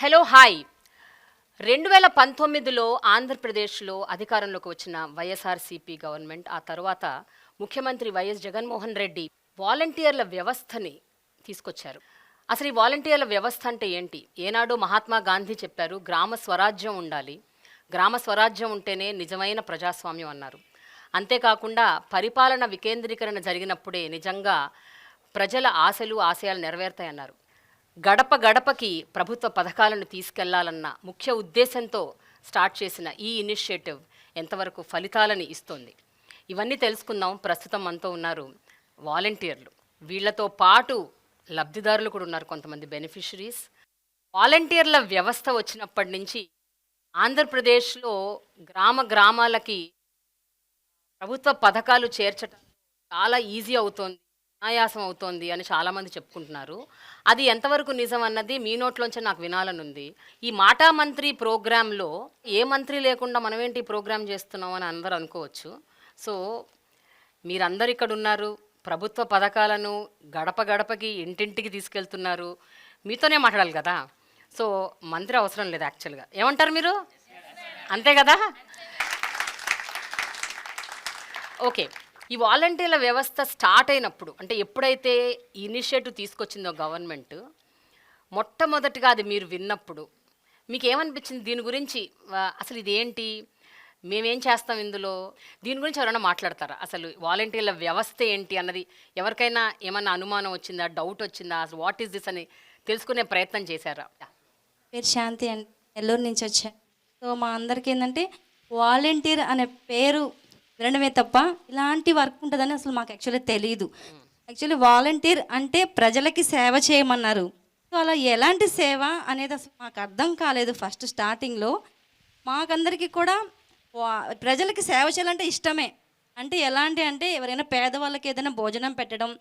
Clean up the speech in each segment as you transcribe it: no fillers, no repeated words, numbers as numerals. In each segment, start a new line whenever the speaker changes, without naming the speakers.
Hello hi 2019లో ఆంధ్రప్రదేశ్లో అధికారంలోకి వచ్చిన వైఎస్ఆర్సీపీ గవర్నమెంట్ ఆ తర్వాత ముఖ్యమంత్రి వైఎస్ జగన్మోహన్ రెడ్డి వాలంటీర్ల వ్యవస్థని తీసుకొచ్చారు. అసలు ఈ వాలంటీర్ల వ్యవస్థ అంటే ఏంటి? ఏనాడో మహాత్మా గాంధీ చెప్పారు, గ్రామ స్వరాజ్యం ఉండాలి, గ్రామ స్వరాజ్యం ఉంటేనే నిజమైన ప్రజాస్వామ్యం అన్నారు. అంతేకాకుండా పరిపాలన వికేంద్రీకరణ జరిగినప్పుడే నిజంగా ప్రజల ఆశలు ఆశయాలు నెరవేరుతాయన్నారు. గడప గడపకి ప్రభుత్వ పథకాలను తీసుకెళ్లాలన్న ముఖ్య ఉద్దేశంతో స్టార్ట్ చేసిన ఈ ఇనిషియేటివ్ ఎంతవరకు ఫలితాలని ఇస్తోంది, ఇవన్నీ తెలుసుకుందాం. ప్రస్తుతం మనతో ఉన్నారు వాలంటీర్లు. వీళ్లతో పాటు లబ్ధిదారులు కూడా ఉన్నారు, కొంతమంది బెనిఫిషరీస్. వాలంటీర్ల వ్యవస్థ వచ్చినప్పటి నుంచి ఆంధ్రప్రదేశ్లో గ్రామ గ్రామాలకి ప్రభుత్వ పథకాలు చేర్చడం చాలా ఈజీ అవుతోంది, అనాయాసం అవుతోంది అని చాలామంది చెప్పుకుంటున్నారు. అది ఎంతవరకు నిజం అన్నది మీ నోట్లోంచి నాకు వినాలని ఉంది. ఈ మాటా మంత్రి ప్రోగ్రాంలో ఏ మంత్రి లేకుండా మనమేంటి ఈ ప్రోగ్రాం చేస్తున్నాం అని అందరూ అనుకోవచ్చు. సో మీరందరు ఇక్కడ ఉన్నారు, ప్రభుత్వ పథకాలను గడప గడపకి ఇంటింటికి తీసుకెళ్తున్నారు, మీతోనే మాట్లాడాలి కదా. సో మంత్రి అవసరం లేదు యాక్చువల్గా. ఏమంటారు మీరు? అంతే కదా? ఓకే, ఈ వాలంటీర్ల వ్యవస్థ స్టార్ట్ అయినప్పుడు, అంటే ఎప్పుడైతే ఈ ఇనిషియేటివ్ తీసుకొచ్చిందో గవర్నమెంట్, మొట్టమొదటిగా అది మీరు విన్నప్పుడు మీకు ఏమనిపించింది? దీని గురించి అసలు ఇదేంటి, మేమేం చేస్తాం ఇందులో, దీని గురించి ఎవరైనా మాట్లాడతారా? అసలు వాలంటీర్ల వ్యవస్థ ఏంటి అన్నది ఎవరికైనా ఏమన్నా అనుమానం వచ్చిందా, డౌట్ వచ్చిందా, అసలు వాట్ ఈస్ దిస్ అని తెలుసుకునే ప్రయత్నం చేశారా?
పేరు శాంతి అండి, నెల్లూరు నుంచి వచ్చాను. సో మా అందరికీ ఏంటంటే వాలంటీర్ అనే పేరు వినడమే తప్ప ఇలాంటి వర్క్ ఉంటుందని అసలు మాకు యాక్చువల్లీ తెలియదు. యాక్చువల్లీ వాలంటీర్ అంటే ప్రజలకి సేవ చేయమన్నారు. సో అలా ఎలాంటి సేవ అనేది అసలు మాకు అర్థం కాలేదు ఫస్ట్ స్టార్టింగ్లో. మాకందరికీ కూడా ప్రజలకి సేవ చేయాలంటే ఇష్టమే. అంటే ఎలాంటి అంటే ఎవరైనా పేదవాళ్ళకి ఏదైనా భోజనం పెట్టడం,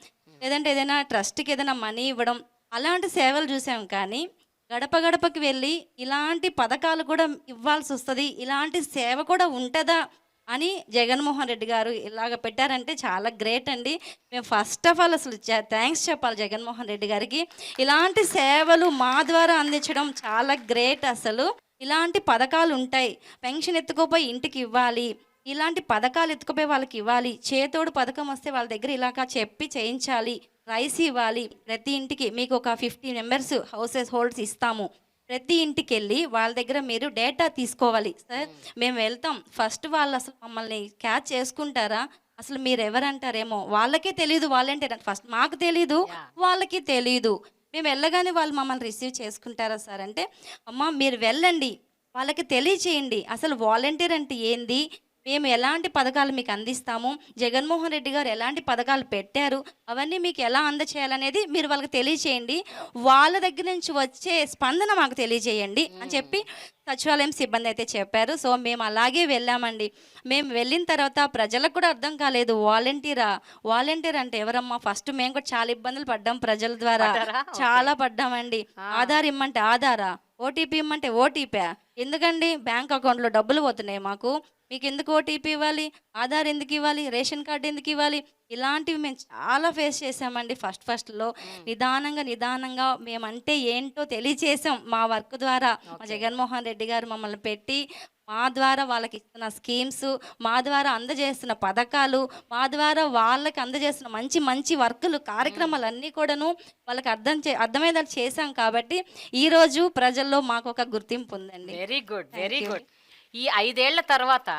లేదంటే ఏదైనా ట్రస్ట్కి ఏదైనా మనీ ఇవ్వడం, అలాంటి సేవలు చూసాం. కానీ గడప గడపకి వెళ్ళి ఇలాంటి పథకాలు కూడా ఇవ్వాల్సి వస్తుంది, ఇలాంటి సేవ కూడా ఉంటుందా అని జగన్మోహన్ రెడ్డి గారు ఇలాగ పెట్టారంటే చాలా గ్రేట్ అండి. మేము ఫస్ట్ ఆఫ్ ఆల్ అసలు థ్యాంక్స్ చెప్పాలి జగన్మోహన్ రెడ్డి గారికి. ఇలాంటి సేవలు మా ద్వారా అందించడం చాలా గ్రేట్. అసలు ఇలాంటి పథకాలు ఉంటాయి, పెన్షన్ ఎత్తుకోపోయి ఇంటికి ఇవ్వాలి, ఇలాంటి పథకాలు ఎత్తుకుపోయి వాళ్ళకి ఇవ్వాలి, చేతోడు పథకం వస్తే వాళ్ళ దగ్గర ఇలాగ చెప్పి చేయించాలి, రైస్ ఇవ్వాలి, ప్రతి ఇంటికి మీకు ఒక 50 మెంబర్స్ హౌసెస్ హోల్డ్స్ ఇస్తాము, ప్రతి ఇంటికి వెళ్ళి వాళ్ళ దగ్గర మీరు డేటా తీసుకోవాలి సార్, మేము వెళ్తాం. ఫస్ట్ వాళ్ళు అసలు మమ్మల్ని క్యాచ్ చేసుకుంటారా, అసలు మీరు ఎవరంటారేమో, వాళ్ళకే తెలియదు వాలంటీర్ అంటే. ఫస్ట్ మాకు తెలీదు, వాళ్ళకి తెలీదు. మేము వెళ్ళగానే వాళ్ళు మమ్మల్ని రిసీవ్ చేసుకుంటారా సార్ అంటే, అమ్మ మీరు వెళ్ళండి, వాళ్ళకి తెలియచేయండి అసలు వాలంటీర్ అంటే ఏంది, మేము ఎలాంటి పథకాలు మీకు అందిస్తాము, జగన్మోహన్ రెడ్డి గారు ఎలాంటి పథకాలు పెట్టారు, అవన్నీ మీకు ఎలా అందచేయాలనేది మీరు వాళ్ళకి తెలియచేయండి, వాళ్ళ దగ్గర నుంచి వచ్చే స్పందన మాకు తెలియజేయండి అని చెప్పి సచివాలయం సిబ్బంది అయితే చెప్పారు. సో మేము అలాగే వెళ్ళామండి. మేము వెళ్ళిన తర్వాత ప్రజలకు కూడా అర్థం కాలేదు వాలంటీర్ అంటే ఎవరమ్మా. ఫస్ట్ మేము కూడా చాలా ఇబ్బందులు పడ్డాం ప్రజల ద్వారా, చాలా పడ్డామండి. ఆధార్ ఇమ్మంటే ఆధారా, ఓటీపీ ఇమ్మంటే ఓటీపీ. ఎందుకండి బ్యాంక్ అకౌంట్లో డబ్బులు పోతున్నాయి మాకు, మీకు ఎందుకు ఓటీపీ ఇవ్వాలి, ఆధార్ ఎందుకు ఇవ్వాలి, రేషన్ కార్డు ఎందుకు ఇవ్వాలి, ఇలాంటివి మేము చాలా ఫేస్ చేసామండి. ఫస్ట్లో నిదానంగా మేమంటే ఏంటో తెలియచేసాం మా వర్క్ ద్వారా. మా జగన్మోహన్ రెడ్డి గారు మమ్మల్ని పెట్టి మా ద్వారా వాళ్ళకి ఇస్తున్న స్కీమ్స్, మా ద్వారా అందజేస్తున్న పథకాలు, మా ద్వారా వాళ్ళకి అందజేస్తున్న మంచి మంచి వర్కులు, కార్యక్రమాలన్నీ కూడాను వాళ్ళకి అర్థమయ్యేలా చేశాం. కాబట్టి ఈరోజు ప్రజల్లో మాకు ఒక గుర్తింపు ఉందండి.
Very good, very good. ఈ 5 ఏళ్ల తర్వాత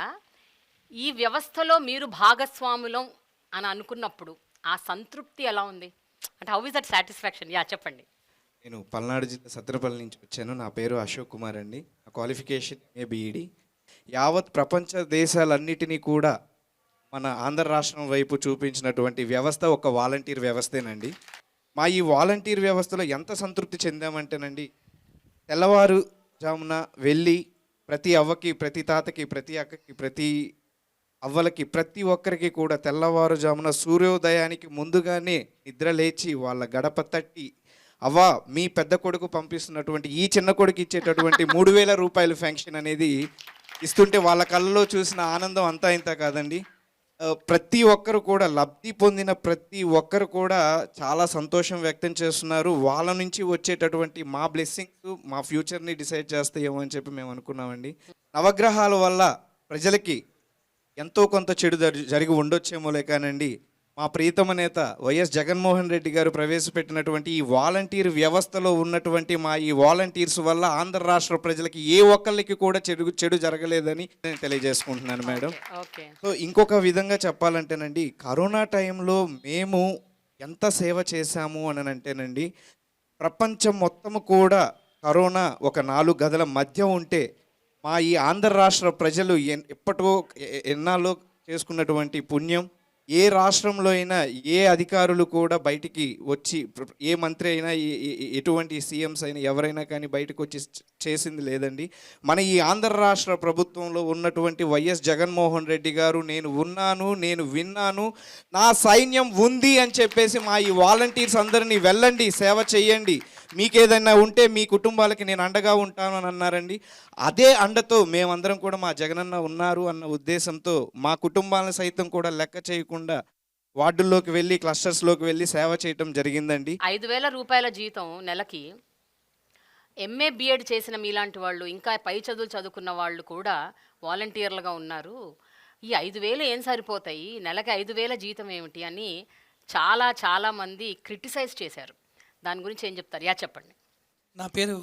ఈ వ్యవస్థలో మీరు భాగస్వాములం అని అనుకున్నప్పుడు ఆ సంతృప్తి ఎలా ఉంది? అంటే హౌ ఇస్ దట్ సాటిస్ఫాక్షన్? చెప్పండి.
నేను పల్నాడు జిల్లా సత్తెనపల్లి నుంచి వచ్చాను. నా పేరు అశోక్ కుమార్ అండి. నా క్వాలిఫికేషన్ బీఈడి. యావత్ ప్రపంచ దేశాలన్నిటినీ కూడా మన ఆంధ్ర రాష్ట్రం వైపు చూపించినటువంటి వ్యవస్థ ఒక వాలంటీర్ వ్యవస్థేనండి. మా ఈ వాలంటీర్ వ్యవస్థలో ఎంత సంతృప్తి చెందామంటేనండి, తెల్లవారుజామున వెళ్ళి ప్రతి అవ్వకి, ప్రతి తాతకి, ప్రతి అక్కకి, ప్రతి అవ్వలకి, ప్రతి ఒక్కరికి కూడా తెల్లవారుజామున సూర్యోదయానికి ముందుగానే నిద్ర లేచి వాళ్ళ గడప తట్టి, అవ్వ మీ పెద్ద కొడుకు పంపిస్తున్నటువంటి ఈ చిన్న కొడుకు ఇచ్చేటటువంటి 3,000 రూపాయల పెన్షన్ అనేది ఇస్తుంటే వాళ్ళ కళ్ళలో చూసిన ఆనందం అంతా ఇంత కాదండి. ప్రతి ఒక్కరు కూడా లబ్ధి పొందిన ప్రతి ఒక్కరు కూడా చాలా సంతోషం వ్యక్తం చేస్తున్నారు. వాళ్ళ నుంచి వచ్చేటటువంటి మా బ్లెస్సింగ్స్ మా ఫ్యూచర్ని డిసైడ్ చేస్తాయేమో అని చెప్పి మేము అనుకున్నామండి. నవగ్రహాల వల్ల ప్రజలకి ఎంతో కొంత చెడు జరిగి ఉండొచ్చేమోలే కానండి, మా ప్రీతమ నేత వైఎస్ జగన్మోహన్ రెడ్డి గారు ప్రవేశపెట్టినటువంటి ఈ వాలంటీర్ వ్యవస్థలో ఉన్నటువంటి మా ఈ వాలంటీర్స్ వల్ల ఆంధ్ర రాష్ట్ర ప్రజలకి ఏ ఒక్కళ్ళకి కూడా చెడు జరగలేదని నేను తెలియజేసుకుంటున్నాను మేడం.
ఓకే.
సో ఇంకొక విధంగా చెప్పాలంటేనండి, కరోనా టైంలో మేము ఎంత సేవ చేశాము అని అంటేనండి, ప్రపంచం మొత్తము కూడా కరోనా ఒక 4 గదుల మధ్య ఉంటే మా ఈ ఆంధ్ర రాష్ట్ర ప్రజలు ఎప్పటో ఎన్నాళ్ళు చేసుకున్నటువంటి పుణ్యం, ఏ రాష్ట్రంలో అయినా ఏ అధికారులు కూడా బయటికి వచ్చి, ఏ మంత్రి అయినా ఎటువంటి సీఎంస్ అయినా ఎవరైనా కానీ బయటకు వచ్చి చేసింది లేదండి. మన ఈ ఆంధ్ర రాష్ట్ర ప్రభుత్వంలో ఉన్నటువంటి వైఎస్ జగన్మోహన్ రెడ్డి గారు నేను ఉన్నాను, నేను విన్నాను, నా సైన్యం ఉంది అని చెప్పేసి మా ఈ వాలంటీర్స్ అందరినీ వెళ్ళండి సేవ చేయండి, మీకేదైనా ఉంటే మీ కుటుంబాలకి నేను అండగా ఉంటాను అని అన్నారండి. అదే అండతో మేమందరం కూడా మా జగనన్న ఉన్నారు అన్న ఉద్దేశంతో మా కుటుంబాలను సైతం కూడా లెక్క చేయకుండా వార్డుల్లోకి వెళ్ళి క్లస్టర్స్లోకి వెళ్ళి సేవ చేయటం జరిగిందండి.
5,000 రూపాయల జీతం నెలకి ఎంఏ బిఎడ్ చేసిన మీలాంటి వాళ్ళు, ఇంకా పై చదువులు చదువుకున్న వాళ్ళు కూడా వాలంటీర్లుగా ఉన్నారు. ఈ 5,000 ఏం సరిపోతాయి, నెలకి 5,000 జీతం ఏమిటి అని చాలామంది క్రిటిసైజ్ చేశారు. దాని గురించి ఏం చెప్తారు? చెప్పండి.
నా పేరు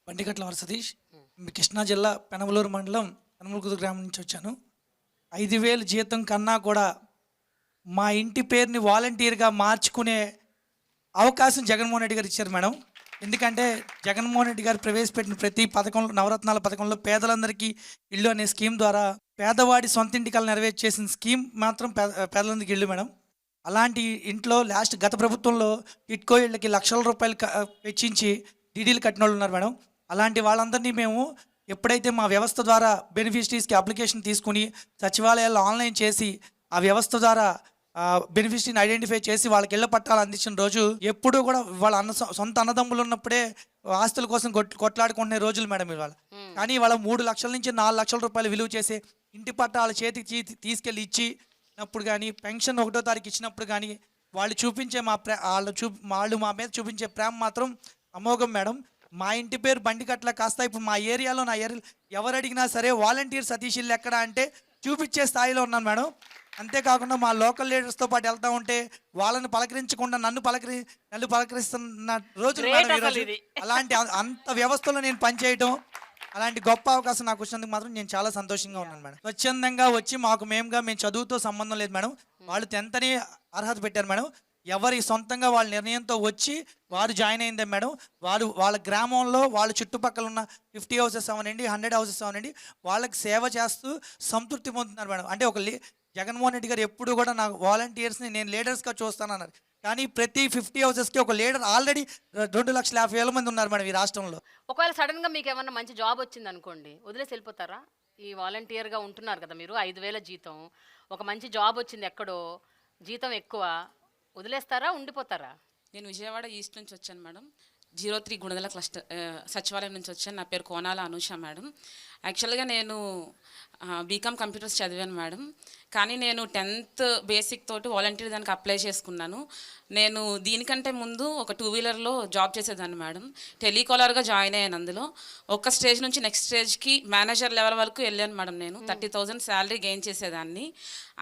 బండిగట్ల సతీష్, కృష్ణా జిల్లా పెనమలూరు మండలం పెనమలూరు గ్రామం నుంచి వచ్చాను. 5,000 జీతం కన్నా కూడా మా ఇంటి పేరుని వాలంటీర్గా మార్చుకునే అవకాశం జగన్మోహన్ రెడ్డి గారు ఇచ్చారు మేడం. ఎందుకంటే జగన్మోహన్ రెడ్డి గారు ప్రవేశపెట్టిన ప్రతి పథకంలో, నవరత్నాల పథకంలో పేదలందరికీ ఇల్లు అనే స్కీమ్ ద్వారా పేదవాడి సొంత ఇంటికలు నెరవేర్చేసిన స్కీమ్ మాత్రం పేదలందరికీ ఇల్లు మేడం. అలాంటి ఇంట్లో గత ప్రభుత్వంలో టిట్కో ఇళ్ళకి లక్షల రూపాయలు వెచ్చించి డీడీలు కట్టిన వాళ్ళు ఉన్నారు మేడం. అలాంటి వాళ్ళందరినీ మేము ఎప్పుడైతే మా వ్యవస్థ ద్వారా బెనిఫిషరీస్కి అప్లికేషన్ తీసుకుని సచివాలయాల్లో ఆన్లైన్ చేసి ఆ వ్యవస్థ ద్వారా బెనిఫిషరీని ఐడెంటిఫై చేసి వాళ్ళకి ఇళ్ల పట్టాలు అందించిన రోజు, ఎప్పుడూ కూడా వాళ్ళ సొంత అన్నదమ్ములు ఉన్నప్పుడే ఆస్తుల కోసం కొట్లాడుకునే రోజులు మేడం ఇవాళ. కానీ వాళ్ళ 3 లక్షల నుంచి 4 లక్షల రూపాయలు విలువ చేసే ఇంటి పట్టాల చేతికి తీసుకెళ్ళి ఇచ్చినప్పుడు కానీ, పెన్షన్ 1వ తారీఖు ఇచ్చినప్పుడు కానీ వాళ్ళు చూపించే వాళ్ళు మా మీద చూపించే ప్రేమ మాత్రం అమోఘం మేడం. మా ఇంటి పేరు బండికట్ల కాస్త ఇప్పుడు మా ఏరియాలో ఎవరు అడిగినా సరే వాలంటీర్ సతీష్ ఇల్లు ఎక్కడ అంటే చూపించే స్థాయిలో ఉన్నాను మేడం. అంతేకాకుండా మా లోకల్ లీడర్స్తో పాటు వెళ్తూ ఉంటే వాళ్ళని పలకరించకుండా నన్ను పలకరిస్తున్న రోజులు మేడం ఈరోజు. అలాంటి అంత వ్యవస్థలో నేను పనిచేయటం, అలాంటి గొప్ప అవకాశం నాకు వచ్చినందుకు మాత్రం నేను చాలా సంతోషంగా ఉన్నాను మేడం. స్వచ్ఛందంగా వచ్చి మేము చదువుతో సంబంధం లేదు మేడం. వాళ్ళు 10th అని అర్హత పెట్టారు మేడం. ఎవరి సొంతంగా వాళ్ళ నిర్ణయంతో వచ్చి వారు జాయిన్ అయిందే మేడం. వాళ్ళ గ్రామంలో వాళ్ళ చుట్టుపక్కల ఉన్న 50 హౌసెస్ అవనండి, 100 హౌసెస్ అవనండి, వాళ్ళకి సేవ చేస్తూ సంతృప్తి పొందుతున్నారు మేడం. అంటే జగన్మోహన్ రెడ్డి గారు ఎప్పుడు కూడా నాకు వాలంటీర్స్ని నేను లీడర్స్గా చూస్తానన్నారు. కానీ ప్రతి 50 హౌసెస్కి ఒక లీడర్ ఆల్రెడీ 2,50,000 మంది ఉన్నారు మేడం ఈ రాష్ట్రంలో.
ఒకవేళ సడన్గా మీకు ఏమన్నా మంచి జాబ్ వచ్చింది అనుకోండి, వదిలేసి వెళ్ళిపోతారా? ఈ వాలంటీర్గా ఉంటున్నారు కదా మీరు, 5,000 జీతం, ఒక మంచి జాబ్ వచ్చింది ఎక్కడో, జీతం ఎక్కువ, వదిలేస్తారా, ఉండిపోతారా?
నేను విజయవాడ ఈస్ట్ నుంచి వచ్చాను మేడం. 03 గుణదల క్లస్టర్ సచివాలయం నుంచి వచ్చాను. నా పేరు కోనాల అనూష మేడం. యాక్చువల్గా నేను బీకామ్ కంప్యూటర్స్ చదివాను మేడం. కానీ నేను 10th బేసిక్ తోటి వాలంటీర్ దానికి అప్లై చేసుకున్నాను. నేను దీనికంటే ముందు ఒక 2 వీలర్లో జాబ్ చేసేదాన్ని మేడం. టెలికాలర్గా జాయిన్ అయ్యాను. అందులో ఒక స్టేజ్ నుంచి నెక్స్ట్ స్టేజ్కి మేనేజర్ లెవెల్ వరకు వెళ్ళాను మేడం. నేను 30,000 శాలరీ గెయిన్ చేసేదాన్ని.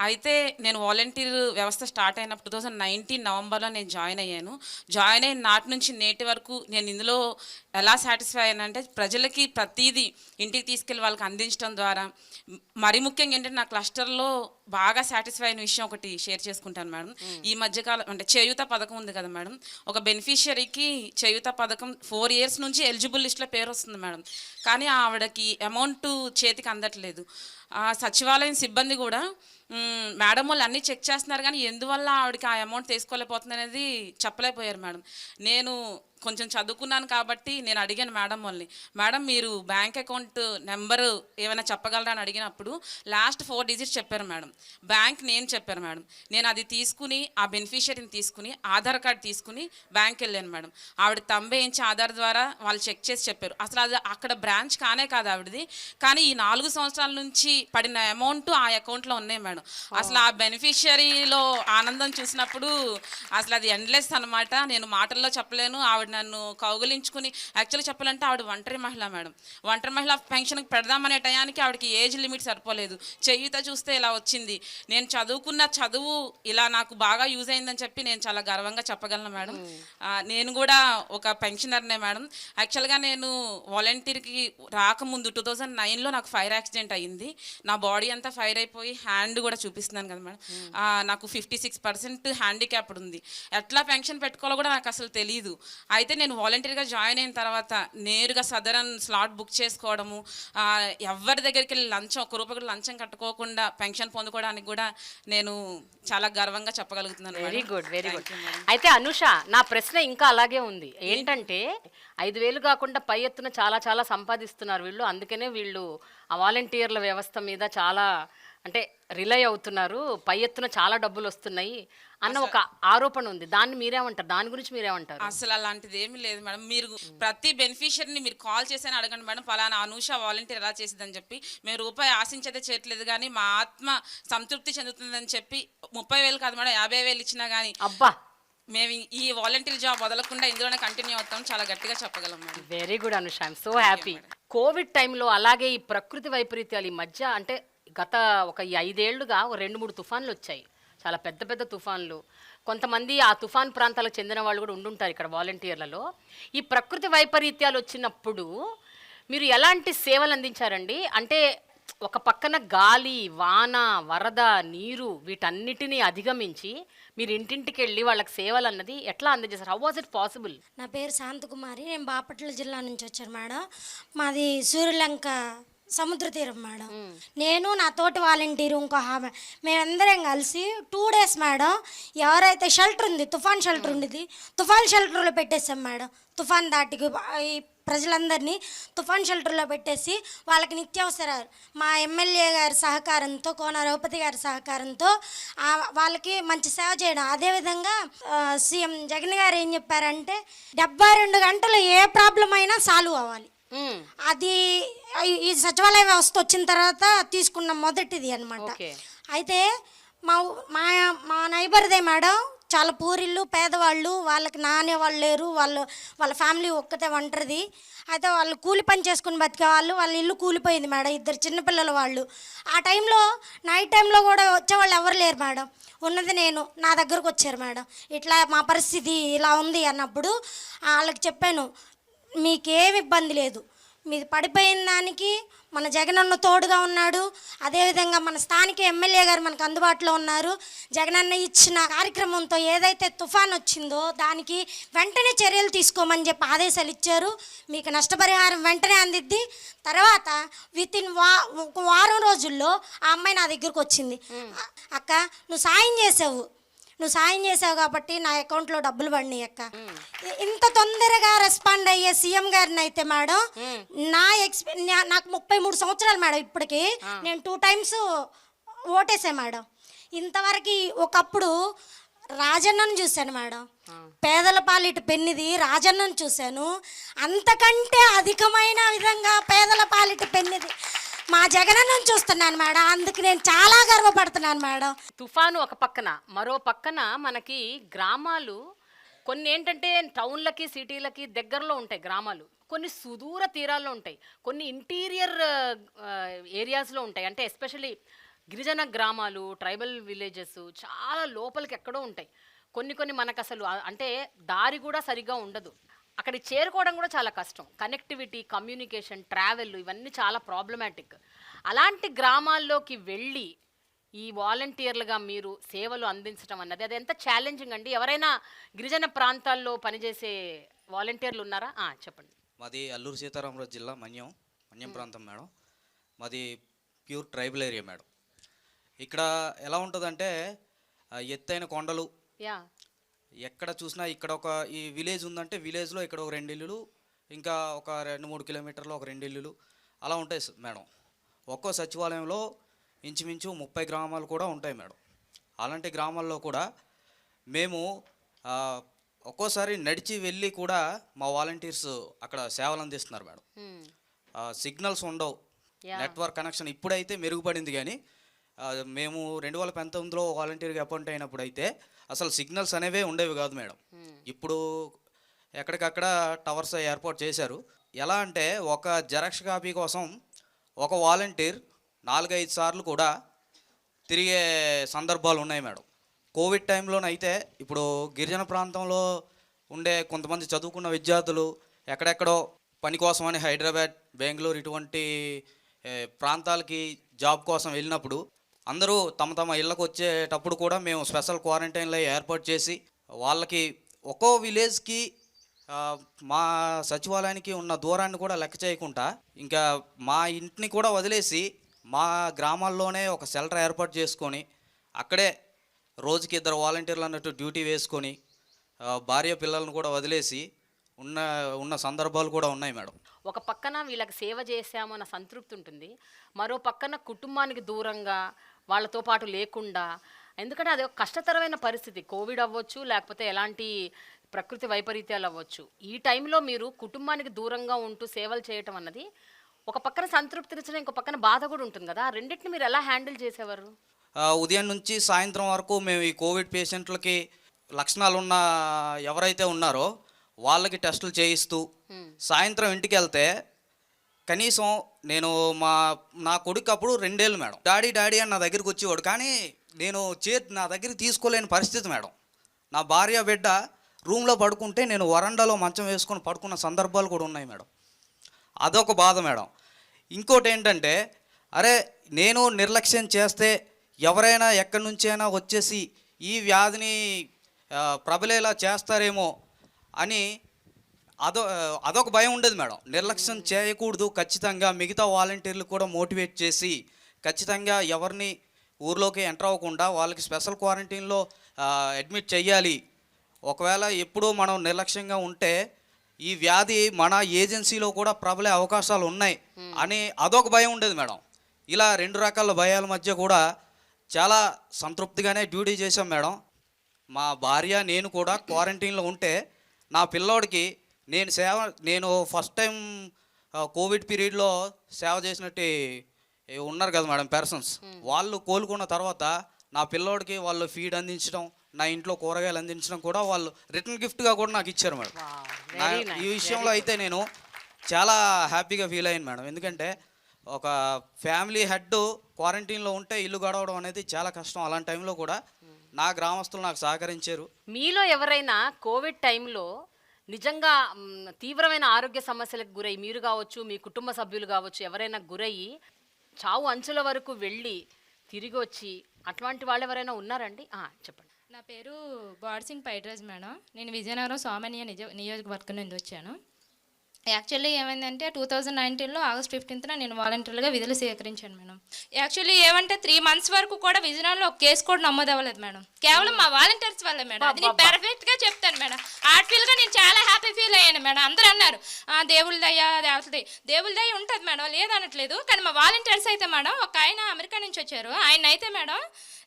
అయితే నేను వాలంటీర్ వ్యవస్థ స్టార్ట్ అయినప్పుడు 2019 నవంబర్లో నేను జాయిన్ అయ్యాను. జాయిన్ అయిన నాటి నుంచి నేటి వరకు నేను ఇందులో ఎలా సాటిస్ఫై అయ్యానంటే, ప్రజలకి ప్రతిదీ ఇంటికి తీసుకెళ్ళి వాళ్ళకి అందించడం ద్వారా, మరీ ముఖ్యంగా ఏంటంటే నా క్లస్టర్లో బాగా సాటిస్ఫై అయిన విషయం ఒకటి షేర్ చేసుకుంటాను మేడం. ఈ మధ్యకాలం అంటే చేయూత పథకం ఉంది కదా మేడం, ఒక బెనిఫిషియరీకి చేయూత పథకం 4 years నుంచి ఎలిజిబుల్ లిస్ట్లో పేరు వస్తుంది మేడం. కానీ ఆవిడకి అమౌంట్ చేతికి అందట్లేదు. సచివాలయం సిబ్బంది కూడా మేడం వాళ్ళు అన్నీ చెక్ చేస్తున్నారు, కానీ ఎందువల్ల ఆవిడకి ఆ అమౌంట్ తీసుకోలేకపోతుంది అనేది చెప్పలేకపోయారు మేడం. నేను కొంచెం చదువుకున్నాను కాబట్టి నేను అడిగాను మేడం వాళ్ళని, మేడం మీరు బ్యాంక్ అకౌంట్ నెంబరు ఏమైనా చెప్పగలరా అని అడిగినప్పుడు లాస్ట్ 4 digits చెప్పారు మేడం. బ్యాంక్ నేమ్ చెప్పారు మేడం. నేను అది తీసుకుని ఆ బెనిఫిషియరీని తీసుకుని ఆధార్ కార్డ్ తీసుకుని బ్యాంక్ వెళ్ళాను మేడం. ఆవిడ తంబేయించి ఆధార్ ద్వారా వాళ్ళు చెక్ చేసి చెప్పారు. అసలు అది అక్కడ బ్రాంచ్ కానే కాదు ఆవిడది, కానీ ఈ 4 సంవత్సరాల నుంచి పడిన అమౌంట్ ఆ అకౌంట్లో ఉన్నాయి మేడం. అసలు ఆ బెనిఫిషియరీలో ఆనందం చూసినప్పుడు అసలు అది ఎండ్లెస్ అనమాట. నేను మాటల్లో చెప్పలేను. ఆవిడ నన్ను కౌగిలించుకుని, యాక్చువల్గా చెప్పాలంటే ఆవిడ ఒంటరి మహిళ మేడం. ఒంటరి మహిళ పెన్షన్కి పెడదామనే టయానికి ఆవిడకి ఏజ్ లిమిట్ సరిపోలేదు. చేయూత చూస్తే ఇలా వచ్చింది. నేను చదువుకున్న చదువు ఇలా నాకు బాగా యూజ్ అయిందని చెప్పి నేను చాలా గర్వంగా చెప్పగలను మేడం. నేను కూడా ఒక పెన్షనర్నే మేడం. యాక్చువల్గా నేను వాలంటీర్కి రాకముందు 2009లో నాకు ఫైర్ యాక్సిడెంట్ అయ్యింది. నా బాడీ అంతా ఫైర్ అయిపోయి హ్యాండ్ కూడా చూపిస్తున్నాను కదా మేడం. నాకు 56% హ్యాండిక్యాప్డ్ ఉంది. ఎట్లా పెన్షన్ పెట్టుకోవాలో కూడా నాకు అసలు తెలియదు. అయితే నేను వాలంటీర్గా జాయిన్ అయిన తర్వాత నేరుగా సదరన్ స్లాట్ బుక్ చేసుకోవడము, ఎవరి దగ్గరికి వెళ్ళి లంచం, ఒక్క రూపాయి కూడా లంచం కట్టుకోకుండా పెన్షన్ పొందుకోవడానికి కూడా నేను చాలా గర్వంగా చెప్పగలుగుతున్నాను.
Very good, very good. అయితే అనుష, నా ప్రశ్న ఇంకా అలాగే ఉంది. ఏంటంటే 5,000 కాకుండా పై ఎత్తున చాలా చాలా సంపాదిస్తున్నారు వీళ్ళు. అందుకనే వీళ్ళు ఆ వాలంటీర్ల వ్యవస్థ మీద చాలా అంటే రిలై అవుతున్నారు, పై ఎత్తున చాలా డబ్బులు వస్తున్నాయి అన్న ఒక ఆరోపణ ఉంది. దాన్ని మీరేమంటారు? దాని గురించి మీరేమంటారు?
అసలు అలాంటిది ఏమీ లేదు మేడం. మీరు ప్రతి బెనిఫిషియరీని మీరు కాల్ చేసి అడగండి మేడం, ఫలానా అనూష వాలంటీర్ ఎలా చేసిందని చెప్పి. మేము రూపాయి ఆశించదే చేయట్లేదు, కానీ మా ఆత్మ సంతృప్తి చెందుతుందని చెప్పి 30,000 కాదు మేడం, 50,000 ఇచ్చినా కానీ
అబ్బా,
మేము ఈ వాలంటీర్ జాబ్ వదలకుండా ఇందులోనే కంటిన్యూ అవుతాం, చాలా గట్టిగా చెప్పగలం madam.
Very good Anusha, I'm so happy. Covid టైంలో అలాగే ఈ ప్రకృతి వైపరీత్యాలు ఈ మధ్య అంటే గత ఒక 5 ఏళ్లుగా 2-3 తుఫాన్లు వచ్చాయి, చాలా పెద్ద పెద్ద తుఫాన్లు. కొంతమంది ఆ తుఫాన్ ప్రాంతాలకు చెందిన వాళ్ళు కూడా ఉండుంటారు ఇక్కడ వాలంటీర్లలో. ఈ ప్రకృతి వైపరీత్యాలు వచ్చినప్పుడు మీరు ఎలాంటి సేవలు అందించారండి? అంటే ఒక పక్కన గాలి, వాన, వరద, నీరు వీటన్నిటినీ అధిగమించి మీరు ఇంటింటికి వెళ్ళి వాళ్ళకి సేవలు అన్నది ఎట్లా అందజేశారు? How was it possible?
నా పేరు శాంతకుమారి, నేను బాపట్ల జిల్లా నుంచి వచ్చాను మేడం. మాది సూర్యలంక సముద్ర తీరం మేడం. నేను నా తోటి వాలంటీరు ఇంకో ఆమె, మేమందరం కలిసి 2 డేస్ మేడం, ఎవరైతే షెల్టర్ ఉంది, తుఫాన్ షెల్టర్ ఉండేది, తుఫాన్ షెల్టర్లో పెట్టేసాం మేడం. తుఫాన్ దాటికి ఈ ప్రజలందరినీ తుఫాన్ షెల్టర్లో పెట్టేసి వాళ్ళకి నిత్యావసరాలు మా ఎమ్మెల్యే గారి సహకారంతో, కోన రఘుపతి గారి సహకారంతో వాళ్ళకి మంచి సేవ చేయడం. అదేవిధంగా సీఎం జగన్ గారు ఏం చెప్పారంటే 72 గంటలు ఏ ప్రాబ్లం అయినా సాల్వ్ అవ్వాలి. అది ఈ సచివాలయ వ్యవస్థ వచ్చిన తర్వాత తీసుకున్న మొదటిది అనమాట. అయితే మా మా మా నైబర్దే మేడం, చాలా పూరిళ్ళు, పేదవాళ్ళు, వాళ్ళకి నానేవాళ్ళు లేరు, వాళ్ళ ఫ్యామిలీ ఒక్కతే ఒంటరిది. అయితే వాళ్ళు కూలి పని చేసుకుని బతికేవాళ్ళు, వాళ్ళ ఇల్లు కూలిపోయింది మేడం, 2 చిన్నపిల్లల వాళ్ళు. ఆ టైంలో నైట్ టైంలో కూడా వచ్చేవాళ్ళు ఎవరు లేరు మేడం, ఉన్నది నేను. నా దగ్గరకు వచ్చారు మేడం, ఇట్లా మా పరిస్థితి ఇలా ఉంది అన్నప్పుడు వాళ్ళకి చెప్పాను, మీకేమి ఇబ్బంది లేదు, మీది పడిపోయిన దానికి మన జగనన్న తోడుగా ఉన్నాడు. అదేవిధంగా మన స్థానిక ఎమ్మెల్యే గారు మనకు అందుబాటులో ఉన్నారు. జగనన్న ఇచ్చిన కార్యక్రమంతో ఏదైతే తుఫాన్ వచ్చిందో దానికి వెంటనే చర్యలు తీసుకోమని చెప్పి ఆదేశాలు ఇచ్చారు. మీకు నష్టపరిహారం వెంటనే అందిద్ది. తర్వాత వితిన్ ఒక వారం రోజుల్లో ఆ అమ్మాయి నా దగ్గరకు వచ్చింది, అక్క నువ్వు సాయం చేసావు కాబట్టి నా అకౌంట్లో డబ్బులు పడినాయి అక్క. ఇంత తొందరగా రెస్పాండ్ అయ్యే సీఎం గారిని అయితే మేడం, నాకు 33 సంవత్సరాలు మేడం ఇప్పటికి, నేను 2 టైమ్స్ ఓటేసా మేడం. ఇంతవరకు ఒకప్పుడు రాజన్నను చూశాను మేడం, పేదల పాలిట పెన్నిది రాజన్నను చూశాను. అంతకంటే అధికమైన విధంగా పేదల పాలిట పెన్నిది మా జగనన్నను చూస్తున్నాను మేడం. అందుకు నేను చాలా గర్వపడుతున్నాను మేడం.
తుఫాను ఒక పక్కన, మరో పక్కన మనకి గ్రామాలు కొన్ని ఏంటంటే టౌన్లకి సిటీలకి దగ్గరలో ఉంటాయి గ్రామాలు, కొన్ని సుదూర తీరాల్లో ఉంటాయి, కొన్ని ఇంటీరియర్ ఏరియాస్లో ఉంటాయి. అంటే ఎస్పెషల్లీ గిరిజన గ్రామాలు, ట్రైబల్ విలేజెస్ చాలా లోపలికి ఎక్కడో ఉంటాయి. కొన్ని మనకు అసలు అంటే దారి కూడా సరిగ్గా ఉండదు, అక్కడికి చేరుకోవడం కూడా చాలా కష్టం. కనెక్టివిటీ, కమ్యూనికేషన్, ట్రావెల్ ఇవన్నీ చాలా ప్రాబ్లమాటిక్. అలాంటి గ్రామాల్లోకి వెళ్ళి ఈ వాలంటీర్లుగా మీరు సేవలు అందించడం అన్నది అది ఎంత ఛాలెంజింగ్ అండి? ఎవరైనా గిరిజన ప్రాంతాల్లో పనిచేసే వాలంటీర్లు ఉన్నారా? చెప్పండి.
మాది అల్లూరు సీతారామరాజు జిల్లా మన్యం ప్రాంతం మేడం. మాది ప్యూర్ ట్రైబల్ ఏరియా మేడం. ఇక్కడ ఎలా ఉంటుందంటే ఎత్తైన కొండలు, ఎక్కడ చూసినా ఇక్కడ ఒక ఈ విలేజ్ ఉందంటే విలేజ్లో ఇక్కడ ఒక 2 ఇల్లులు, ఇంకా ఒక 2-3 కిలోమీటర్లో ఒక 2 ఇల్లులు అలా ఉంటాయి మేడం. ఒక్కో సచివాలయంలో ఇంచుమించు 30 గ్రామాలు కూడా ఉంటాయి మేడం. అలాంటి గ్రామాల్లో కూడా మేము ఆ, ఒక్కోసారి నడిచి వెళ్ళి కూడా మా వాలంటీర్స్ అక్కడ సేవలు అందిస్తున్నారు మేడం. సిగ్నల్స్ ఉండవు, నెట్వర్క్ కనెక్షన్ ఇప్పుడైతే మెరుగుపడింది కానీ మేము 2019లో వాలంటీర్గా అపాయింట్ అయినప్పుడు అయితే అసలు సిగ్నల్స్ అనేవే ఉండేవి కాదు మేడం. ఇప్పుడు ఎక్కడికక్కడ టవర్స్ ఏర్పాటు చేశారు. ఎలా అంటే ఒక జెరాక్స్ కాపీ కోసం ఒక వాలంటీర్ 4-5 సార్లు కూడా తిరిగే సందర్భాలు ఉన్నాయి మేడం. కోవిడ్ టైంలోనైతే ఇప్పుడు గిరిజన ప్రాంతంలో ఉండే కొంతమంది చదువుకున్న విద్యార్థులు ఎక్కడెక్కడో పని కోసమని హైదరాబాద్, బెంగళూరు ఇటువంటి ప్రాంతాలకి జాబ్ కోసం వెళ్ళినప్పుడు అందరూ తమ తమ ఇళ్ళకు వచ్చేటప్పుడు కూడా మేము స్పెషల్ క్వారంటైన్లో ఏర్పాటు చేసి వాళ్ళకి ఒక్కో విలేజ్కి మా సచివాలయానికి ఉన్న దూరాన్ని కూడా లెక్క చేయకుండా ఇంకా మా ఇంటిని కూడా వదిలేసి మా గ్రామాల్లోనే ఒక షెల్టర్ ఏర్పాటు చేసుకొని అక్కడే రోజుకి 2 వాలంటీర్లు అన్నట్టు డ్యూటీ వేసుకొని భార్య పిల్లలను కూడా వదిలేసి ఉన్న సందర్భాలు కూడా ఉన్నాయి మేడం.
ఒక పక్కన వీళ్ళకి సేవ చేశాము అన్న సంతృప్తి ఉంటుంది, మరో పక్కన కుటుంబానికి దూరంగా వాళ్ళతో పాటు లేకుండా, ఎందుకంటే అది ఒక కష్టతరమైన పరిస్థితి. కోవిడ్ అవ్వచ్చు, లేకపోతే ఎలాంటి ప్రకృతి వైపరీత్యాలు అవ్వచ్చు. ఈ టైంలో మీరు కుటుంబానికి దూరంగా ఉంటూ సేవలు చేయటం అన్నది ఒక పక్కన సంతృప్తినిచ్చిన, ఇంకో పక్కన బాధ కూడా ఉంటుంది కదా. ఆ రెండింటిని మీరు ఎలా హ్యాండిల్ చేసేవారు?
ఉదయం నుంచి సాయంత్రం వరకు మేము ఈ కోవిడ్ పేషెంట్లకి లక్షణాలు ఉన్న ఎవరైతే ఉన్నారో వాళ్ళకి టెస్టులు చేయిస్తూ సాయంత్రం ఇంటికి వెళ్తే కనీసం నేను నా కొడుకు అప్పుడు 2 ఏళ్ళు మేడం, డాడీ అని నా దగ్గరికి వచ్చేవాడు. కానీ నేను నా దగ్గరికి తీసుకోలేని పరిస్థితి మేడం. నా భార్య బిడ్డ రూమ్లో పడుకుంటే నేను వరండాలో మంచం వేసుకొని పడుకున్న సందర్భాలు కూడా ఉన్నాయి మేడం. అదొక బాధ మేడం. ఇంకోటి ఏంటంటే, అరే నేను నిర్లక్ష్యం చేస్తే ఎవరైనా ఎక్కడి నుంచైనా వచ్చేసి ఈ వ్యాధిని ప్రబలేలా చేస్తారేమో అని అదొక భయం ఉండేది మేడం. నిర్లక్ష్యం చేయకూడదు, ఖచ్చితంగా మిగతా వాలంటీర్లు కూడా మోటివేట్ చేసి ఖచ్చితంగా ఎవరిని ఊర్లోకి ఎంటర్ అవ్వకుండా వాళ్ళకి స్పెషల్ క్వారంటైన్లో అడ్మిట్ చెయ్యాలి. ఒకవేళ ఎప్పుడూ మనం నిర్లక్ష్యంగా ఉంటే ఈ వ్యాధి మన ఏజెన్సీలో కూడా ప్రబలే అవకాశాలు ఉన్నాయి అని అదొక భయం ఉండేది మేడం. ఇలా 2 రకాల భయాల మధ్య కూడా చాలా సంతృప్తిగానే డ్యూటీ చేశాం మేడం. మా భార్య నేను కూడా క్వారంటైన్లో ఉంటే నా పిల్లోడికి నేను ఫస్ట్ టైం కోవిడ్ పీరియడ్లో సేవ చేసినట్టు ఉన్నారు కదా మేడం పర్సన్స్, వాళ్ళు కోలుకున్న తర్వాత నా పిల్లోడికి వాళ్ళు ఫీడ్ అందించడం, నా ఇంట్లో కూరగాయలు అందించడం కూడా వాళ్ళు రిటర్న్ గిఫ్ట్గా కూడా నాకు ఇచ్చారు మేడం. ఈ విషయంలో అయితే నేను చాలా హ్యాపీగా ఫీల్ అయ్యాను మేడం. ఎందుకంటే ఒక ఫ్యామిలీ హెడ్ క్వారంటైన్లో ఉంటే ఇల్లు గడవడం అనేది చాలా కష్టం. అలాంటి టైంలో కూడా నా గ్రామస్తులు నాకు సహకరించారు.
మీలో ఎవరైనా కోవిడ్ టైంలో నిజంగా తీవ్రమైన ఆరోగ్య సమస్యలకు గురై, మీరు కావచ్చు, మీ కుటుంబ సభ్యులు కావచ్చు, ఎవరైనా గురయ్యి చావు అంచుల వరకు వెళ్ళి తిరిగి వచ్చి అట్లాంటి వాళ్ళు ఎవరైనా ఉన్నారండి? చెప్పండి.
నా పేరు బాడ్సింగ్ పైడ్రాజ్ మేడం. నేను విజయనగరం సోమనియ నియోజకవర్గం నుండి వచ్చాను. యాక్చువల్లీ ఏమైందంటే 2019లో ఆగస్ట్ 15న నేను వాలంటీర్గా విధులు స్వీకరించాను మేడం. యాక్చువల్లీ ఏమంటే 3 months వరకు కూడా విజయనగరంలో ఒక కేసు కూడా నమోదు అవ్వలేదు మేడం. కేవలం మా వాలంటీర్స్ వల్లే మేడం. అది నేను పర్ఫెక్ట్గా చెప్తాను మేడం. హార్ట్ఫుల్గా నేను చాలా హ్యాపీ ఫీల్ అయ్యాను మేడం. అందరూ అన్నారు దేవుళ్ళ దయ, దేవుళ్ళ దయ ఉంటుంది మేడం, లేదనట్లేదు. కానీ మా వాలంటీర్స్ అయితే మేడం, ఒక ఆయన అమెరికా నుంచి వచ్చారు. ఆయన అయితే మేడం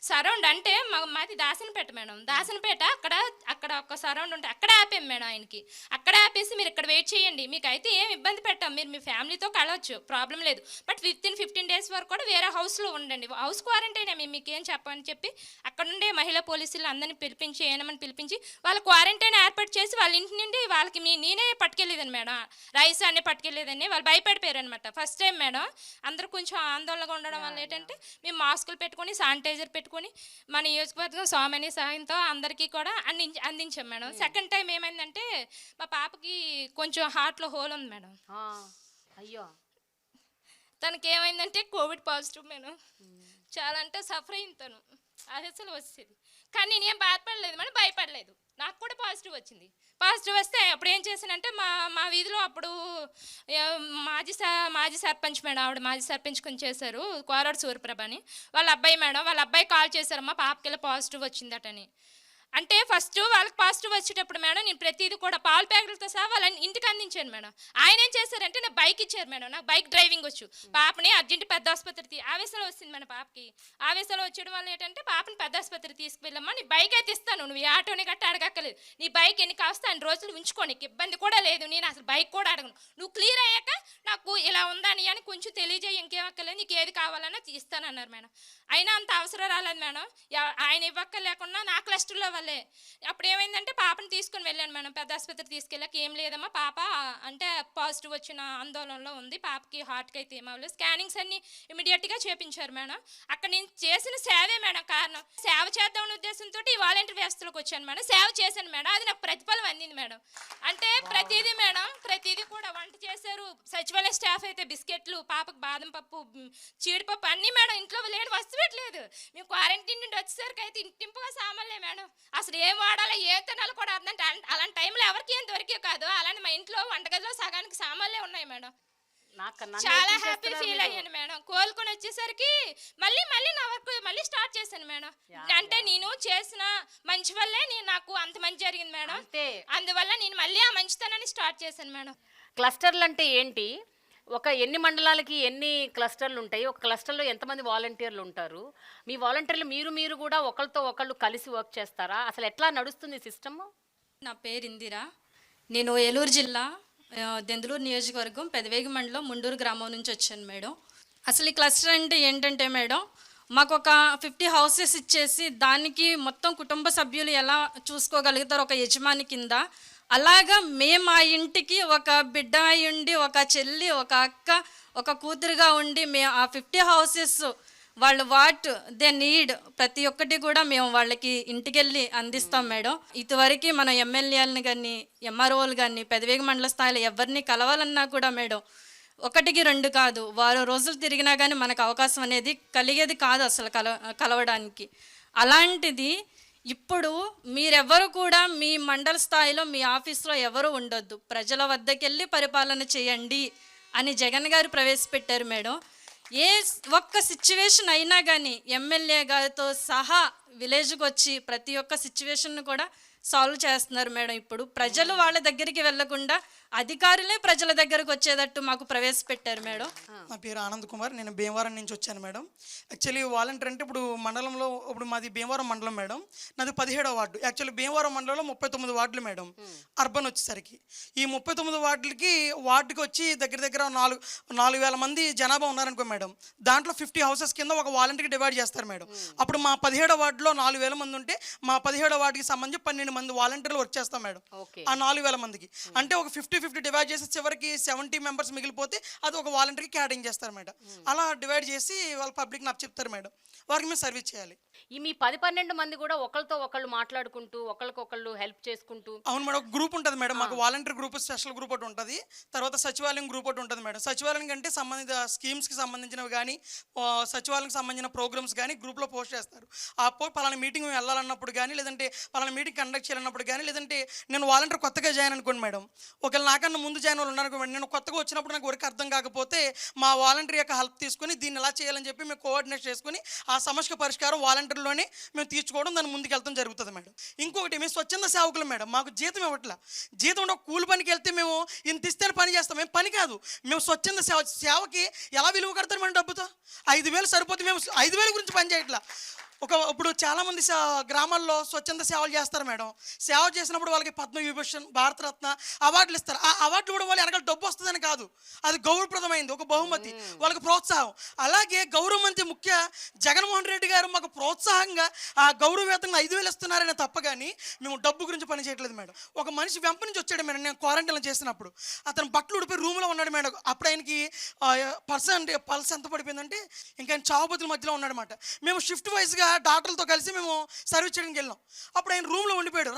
సరౌండ్ అంటే మాది దాసనపేట మేడం. దాసనపేట అక్కడ ఒక సరౌండ్ ఉంటే అక్కడ ఆపాం మేడం ఆయనకి. అక్కడ ఆపేసి మీరు ఇక్కడ వెయిట్ చేయండి, మీకు అయితే ఏం ఇబ్బంది పెట్టాం, మీరు మీ ఫ్యామిలీతో కలవచ్చు, ప్రాబ్లం లేదు, బట్ 15 days వరకు కూడా వేరే హౌస్లో ఉండండి, హౌస్ క్వారంటైన్ మేము మీకు ఏం చెప్పని చెప్పి అక్కడ ఉండే మహిళా పోలీసులు అందరినీ పిలిపించి ఏనమని పిలిపించి వాళ్ళ క్వారంటైన్ ఏర్పాటు చేసి వాళ్ళ ఇంటి నుండి వాళ్ళకి నేనే పట్టుకెళ్ళేదని మేడం, రైస్ అన్నీ పట్టుకెళ్ళేదని. వాళ్ళు భయపడిపోయారు అనమాట ఫస్ట్ టైం మేడం. అందరూ కొంచెం ఆందోళనగా ఉండడం వల్ల ఏంటంటే మేము మాస్కులు పెట్టుకొని శానిటైజర్ పెట్టుకొని మన నియోజకవర్గం సోమని సహాయంతో అందరికీ కూడా అందించాం మేడం. సెకండ్ టైం ఏమైందంటే మా పాపకి కొంచెం హార్ట్లో హోల్ ఉంది మేడం.
అయ్యో,
తనకి ఏమైందంటే కోవిడ్ పాజిటివ్ మేడం. చాలా అంటే సఫర్ అయింది తను. అది అసలు వచ్చేది కానీ నేనేం బాధపడలేదు మేడం, భయపడలేదు. నాకు కూడా పాజిటివ్ వచ్చింది. పాజిటివ్ వస్తే అప్పుడు ఏం చేశానంటే మా వీధిలో అప్పుడు మాజీ సర్పంచ్ మేడం, ఆవిడ మాజీ సర్పంచ్ కొంచెం చేశారు, కోరాడు సూర్యప్రభ అని. వాళ్ళ అబ్బాయి మేడం, వాళ్ళ అబ్బాయి కాల్ చేశారమ్మా పాపకి ఇలా పాజిటివ్ వచ్చిందటని. అంటే ఫస్ట్ వాళ్ళకి పాజిటివ్ వచ్చేటప్పుడు మేడం నేను ప్రతిదీ కూడా పాల ప్యాకెట్లతో సహా వాళ్ళని ఇంటికి అందించాను మేడం. ఆయన ఏం చేశారంటే నాకు బైక్ ఇచ్చారు మేడం. నాకు బైక్ డ్రైవింగ్ వచ్చు. పాపని అర్జెంట్ పెద్ద ఆసుపత్రికి ఆవేశంలో వచ్చింది మన పాపకి. ఆవేశంలో వచ్చేయడం వల్ల ఏంటంటే పాపని పెద్ద ఆసుపత్రికి తీసుకువెళ్ళమ్మా, నీ బైక్ అయితే ఇస్తాను, నువ్వు ఈ ఆటోని గట్ట అడగక్కలేదు, నీ బైక్ ఎన్ని కాస్త అన్ని రోజులు ఉంచుకో, నీకు ఇబ్బంది కూడా లేదు, నేను అసలు బైక్ కూడా అడగను, నువ్వు క్లియర్ అయ్యాక నాకు ఇలా ఉందని అని కొంచెం తెలియజేయి, ఇంకేం అక్కర్లేదు, నీకు ఏది కావాలన్నా ఇస్తానన్నారు మేడం. అయినా అంత అవసరం రాలేదు మేడం. ఆయన ఇవ్వక్కర్లేకుండా నా క్లస్టర్లో వాళ్ళే. అప్పుడు ఏమైందంటే పాపని తీసుకుని వెళ్ళాను మేడం. పెద్ద ఆసుపత్రికి తీసుకెళ్ళాక ఏం లేదమ్మా, పాప అంటే పాజిటివ్ వచ్చిన ఆందోళనలో ఉంది, పాపకి హార్ట్కి అయితే ఏమవ్వలేదు, స్కానింగ్స్ అన్ని ఇమీడియట్గా చేపించారు మేడం. అక్కడ నేను చేసిన సేవే మేడం కారణం. సేవ చేద్దామనే ఉద్దేశంతో ఈ వాలంటీర్ వ్యవస్థలోకి వచ్చాను మేడం. సేవ చేశాను మేడం, అది నాకు ప్రతిఫలం అందింది మేడం. అంటే ప్రతిదీ మేడం, ప్రతిదీ కూడా వంట చేశారు. సచివాలయ స్టాఫ్ అయితే బిస్కెట్లు, పాపకు బాదం పప్పు, జీడిపప్పు అన్నీ మేడం. ఇంట్లో లేని వస్తువు లేదు. మేము క్వారంటైన్ నుండి వచ్చేసరికి అయితే ఇంటింపుగా సామాన్లే మేడం. అసలు ఏం వాడాలో ఏ తినాలో కూడా అర్థం. అలాంటి టైంలో ఎవరికి ఏం దొరికే కాదు. అలాంటి మా ఇంట్లో వంటగదిలో సగానికి సామాన్లే ఉన్నాయి మేడం. చాలా హ్యాపీ ఫీల్ అయ్యాను మేడం. కోలుకొని వచ్చేసరికి మళ్ళీ నా వర్క్ మళ్ళీ స్టార్ట్ చేశాను మేడం. అంటే నేను చేసిన మంచి వల్లే నాకు అంత మంచి జరిగింది మేడం. అందువల్ల నేను మళ్ళీ ఆ మంచితనాన్ని స్టార్ట్ చేశాను మేడం.
క్లస్టర్లు అంటే ఏంటి? ఎన్ని మండలాలకి ఎన్ని క్లస్టర్లు ఉంటాయి? ఒక క్లస్టర్లో ఎంతమంది వాలంటీర్లు ఉంటారు? మీ వాలంటీర్లు మీరు కూడా ఒకరితో ఒకళ్ళు కలిసి వర్క్ చేస్తారా? అసలు ఎట్లా నడుస్తుంది సిస్టమ్?
నా పేరు ఇందిరా. నేను ఏలూరు జిల్లా దెందులూరు నియోజకవర్గం పెదవేగి మండలం ముండూరు గ్రామం నుంచి వచ్చాను మేడం. అసలు ఈ క్లస్టర్ అంటే ఏంటంటే మేడం, మాకు ఒక 50 హౌసెస్ ఇచ్చేసి దానికి మొత్తం కుటుంబ సభ్యులు ఎలా చూసుకోగలుగుతారు ఒక యజమాని కింద, అలాగా మేము ఆ ఇంటికి ఒక బిడ్డ అయి ఉండి, ఒక చెల్లి, ఒక అక్క, ఒక కూతురుగా ఉండి మేము ఆ 50 హౌసెస్ వాళ్ళు వాట్ దే నీడ్ ప్రతి ఒక్కటి కూడా మేము వాళ్ళకి ఇంటికెళ్ళి అందిస్తాం మేడం. ఇదివరకు మనం ఎమ్మెల్యేలను కానీ ఎంఆర్ఓలు కానీ పెదవేగి మండల స్థాయిలో ఎవరిని కలవాలన్నా కూడా మేడం 1-2 కాదు, వారం రోజులు తిరిగినా కానీ మనకు అవకాశం అనేది కలిగేది కాదు అసలు కలవడానికి. అలాంటిది ఇప్పుడు మీరెవరు కూడా మీ మండల స్థాయిలో మీ ఆఫీస్లో ఎవరు ఉండొద్దు, ప్రజల వద్దకు వెళ్ళి పరిపాలన చేయండి అని జగన్ గారు ప్రవేశపెట్టారు మేడం. ఏ ఒక్క సిచ్యువేషన్ అయినా కానీ ఎమ్మెల్యే గారితో సహా విలేజ్కి వచ్చి ప్రతి ఒక్క సిచ్యువేషన్ను కూడా సాల్వ్ చేస్తున్నారు మేడం. ఇప్పుడు ప్రజలు వాళ్ళ దగ్గరికి వెళ్లకుండా అధికారులే ప్రజల దగ్గరకు వచ్చేటట్టు మాకు ప్రవేశపెట్టారు మేడం.
నా పేరు ఆనంద్ కుమార్, నేను భీమవరం నుంచి వచ్చాను మేడం. యాక్చువల్లీ వాలంటీర్ అంటే ఇప్పుడు మండలంలో ఇప్పుడు మాది భీమవరం మండలం మేడం, నాది 17వ వార్డు. యాక్చువల్లీ భీమవరం మండలంలో 39 వార్డులు మేడం. అర్బన్ వచ్చేసరికి ఈ 39 వార్డులకి వార్డుకి వచ్చి దగ్గర 4,000 మంది జనాభా ఉన్నారనుకో మేడం. దాంట్లో 50 హౌసెస్ కింద ఒక వాలంటీర్కి డివైడ్ చేస్తారు మేడం. అప్పుడు మా 17వ వార్డులో 4,000 మంది ఉంటే మా 17వ వార్డుకి సంబంధించి 12 మంది వాలంటీర్లు వర్క్ చేస్తాం మేడం. ఆ 4,000 మందికి అంటే ఒక 50 డివైడ్ చేసి చివరికి 70 మెంబర్స్ మిగిలిపోతే అది ఒక వాలంటీర్కి క్యాడింగ్ చేస్తారు మేడం. అలా డివైడ్ చేసి వాళ్ళ పబ్లిక్ని అప్పచెప్తారు మేడం. వారికి మేము సర్వీస్ చేయాలి.
ఈ మీ 10-12 మంది కూడా ఒకరితో ఒకళ్ళు మాట్లాడుకుంటూ ఒకరికొకళ్ళు హెల్ప్ చేసుకుంటూ?
అవును మేడం, ఒక గ్రూప్ ఉంటుంది మేడం మాకు. వాలంటీర్ గ్రూప్ స్పెషల్ గ్రూప్ ఒకటి ఉంటుంది. తర్వాత సచివాలయం గ్రూప్ ఒకటి ఉంటుంది మేడం. సచివాలయం కంటే సంబంధిత స్కీమ్స్కి సంబంధించినవి కానీ సచివాలయంకి సంబంధించిన ప్రోగ్రామ్స్ కానీ గ్రూప్లో పోస్ట్ చేస్తారు. ఆ పలానా మీటింగ్ వెళ్ళాలన్నప్పుడు కానీ, లేదంటే పలానా మీటింగ్ కండక్ట్ చేయాలన్నప్పుడు కానీ, లేదంటే నేను వాలంటీర్ కొత్తగా జాయిన్ అనుకోండి మేడం, ఒకవేళ నాకన్నా ముందు జాయిన్ వాళ్ళు ఉన్నారనుకోండి, నేను కొత్తగా వచ్చినప్పుడు నాకు వర్క్ అర్థం కాకపోతే మా వాలంటీర్ యొక్క హెల్ప్ తీసుకుని దీన్ని ఎలా చేయాలని చెప్పి మేము కోఆర్డినేట్ చేసుకుని ఆ సమస్య పరిష్కారం వాలంటీర్లోనే మేము తీర్చుకోవడం, దాన్ని ముందుకు వెళ్తాం జరుగుతుంది మేడం. ఇంకొకటి మేము స్వచ్ఛంద సేవకులు మేడం. మాకు జీతం ఇవ్వట్లా. జీతం ఉంటే కూలి పనికి వెళ్తే మేము ఇంత ఇస్తేనే పని చేస్తాం. మేము పని కాదు, మేము స్వచ్ఛంద సేవకి ఎలా విలువ కడతారు మేడం డబ్బుతో? 5,000 సరిపోతే మేము 5,000 గురించి పని చేయట్లా. ఇప్పుడు చాలామంది గ్రామాల్లో స్వచ్ఛంద సేవలు చేస్తారు మేడం. సేవ చేసినప్పుడు వాళ్ళకి పద్మవిభూషణ్, భారతరత్న అవార్డులు ఇస్తారు. ఆ అవార్డులు కూడా వాళ్ళు వెనకాల డబ్బు వస్తుందని కాదు, అది గౌరవప్రదమైంది, ఒక బహుమతి, వాళ్ళకి ప్రోత్సాహం. అలాగే గౌరవమంత్రి ముఖ్య జగన్మోహన్ రెడ్డి గారు మాకు ప్రోత్సాహంగా ఆ గౌరవవేతంగా 5,000 ఇస్తున్నారనే తప్ప కానీ మేము డబ్బు గురించి పని చేయట్లేదు మేడం. ఒక మనిషి వెంప నుంచి వచ్చాడు మేడం, నేను క్వారంటైన్లో చేసినప్పుడు అతను బట్టలు ఉడిపోయి రూమ్లో ఉన్నాడు మేడం. అప్పుడు ఆయనకి పల్స్ ఎంత పడిపోయిందంటే ఇంకా ఆయన చావుబతుల మధ్యలో ఉన్నాడనమాట. మేము షిఫ్ట్ వైజ్గా డాక్టర్లతో కలిసి మేము సర్వీస్ చేయడానికి వెళ్ళాం. అప్పుడు ఆయన రూమ్లో ఉండిపోయాడు,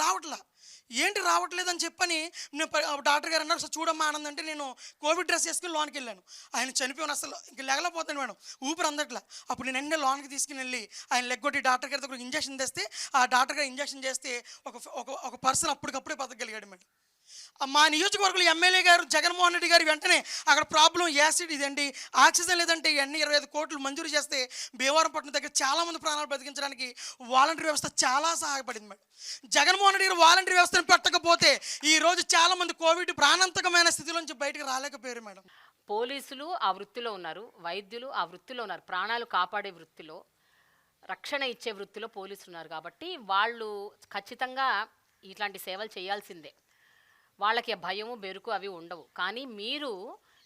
ఏంటి రావట్లేదని చెప్పని నేను డాక్టర్ గారు అన్నారు, సార్ చూడమ్మా ఆనంద్ అంటే నేను కోవిడ్ డ్రెస్ వేసుకుని లోనికి వెళ్ళాను. ఆయన చనిపోయాను, అసలు ఇంకా లేగలేకపోతాను మేడం, ఊపిరి అందట్లా. అప్పుడు నేను వెంటనే లోనికి తీసుకుని వెళ్ళి ఆయన లెగ్గొట్టి డాక్టర్ గారి దగ్గర ఇంజక్షన్ తెస్తే ఆ డాక్టర్ గారు ఇంజక్షన్ చేస్తే ఒక పర్సన్ అప్పటికప్పుడే బతకగలిగాడు మేడం. మా నియోజకవర్గంలో ఎమ్మెల్యే గారు జగన్మోహన్ రెడ్డి గారు వెంటనే అక్కడ ప్రాబ్లం యాసిడ్ ఇదండి, ఆక్సిజన్ లేదంటే ఇవన్నీ 25 కోట్లు మంజూరు చేస్తే భీమవరంపట్నం దగ్గర చాలామంది ప్రాణాలు బతికించడానికి వాలంటీర్ వ్యవస్థ చాలా సహాయపడింది మేడం. జగన్మోహన్ రెడ్డి గారు వాలంటీర్ వ్యవస్థను పెట్టకపోతే ఈరోజు చాలామంది కోవిడ్ ప్రాణాంతకమైన స్థితిలోంచి బయటకు రాలేకపోయారు మేడం.
పోలీసులు ఆ వృత్తిలో ఉన్నారు, వైద్యులు ఆ వృత్తిలో ఉన్నారు, ప్రాణాలు కాపాడే వృత్తిలో, రక్షణ ఇచ్చే వృత్తిలో పోలీసులు ఉన్నారు. కాబట్టి వాళ్ళు ఖచ్చితంగా ఇట్లాంటి సేవలు చేయాల్సిందే. వాళ్ళకి భయము బెరుకు అవి ఉండవు. కానీ మీరు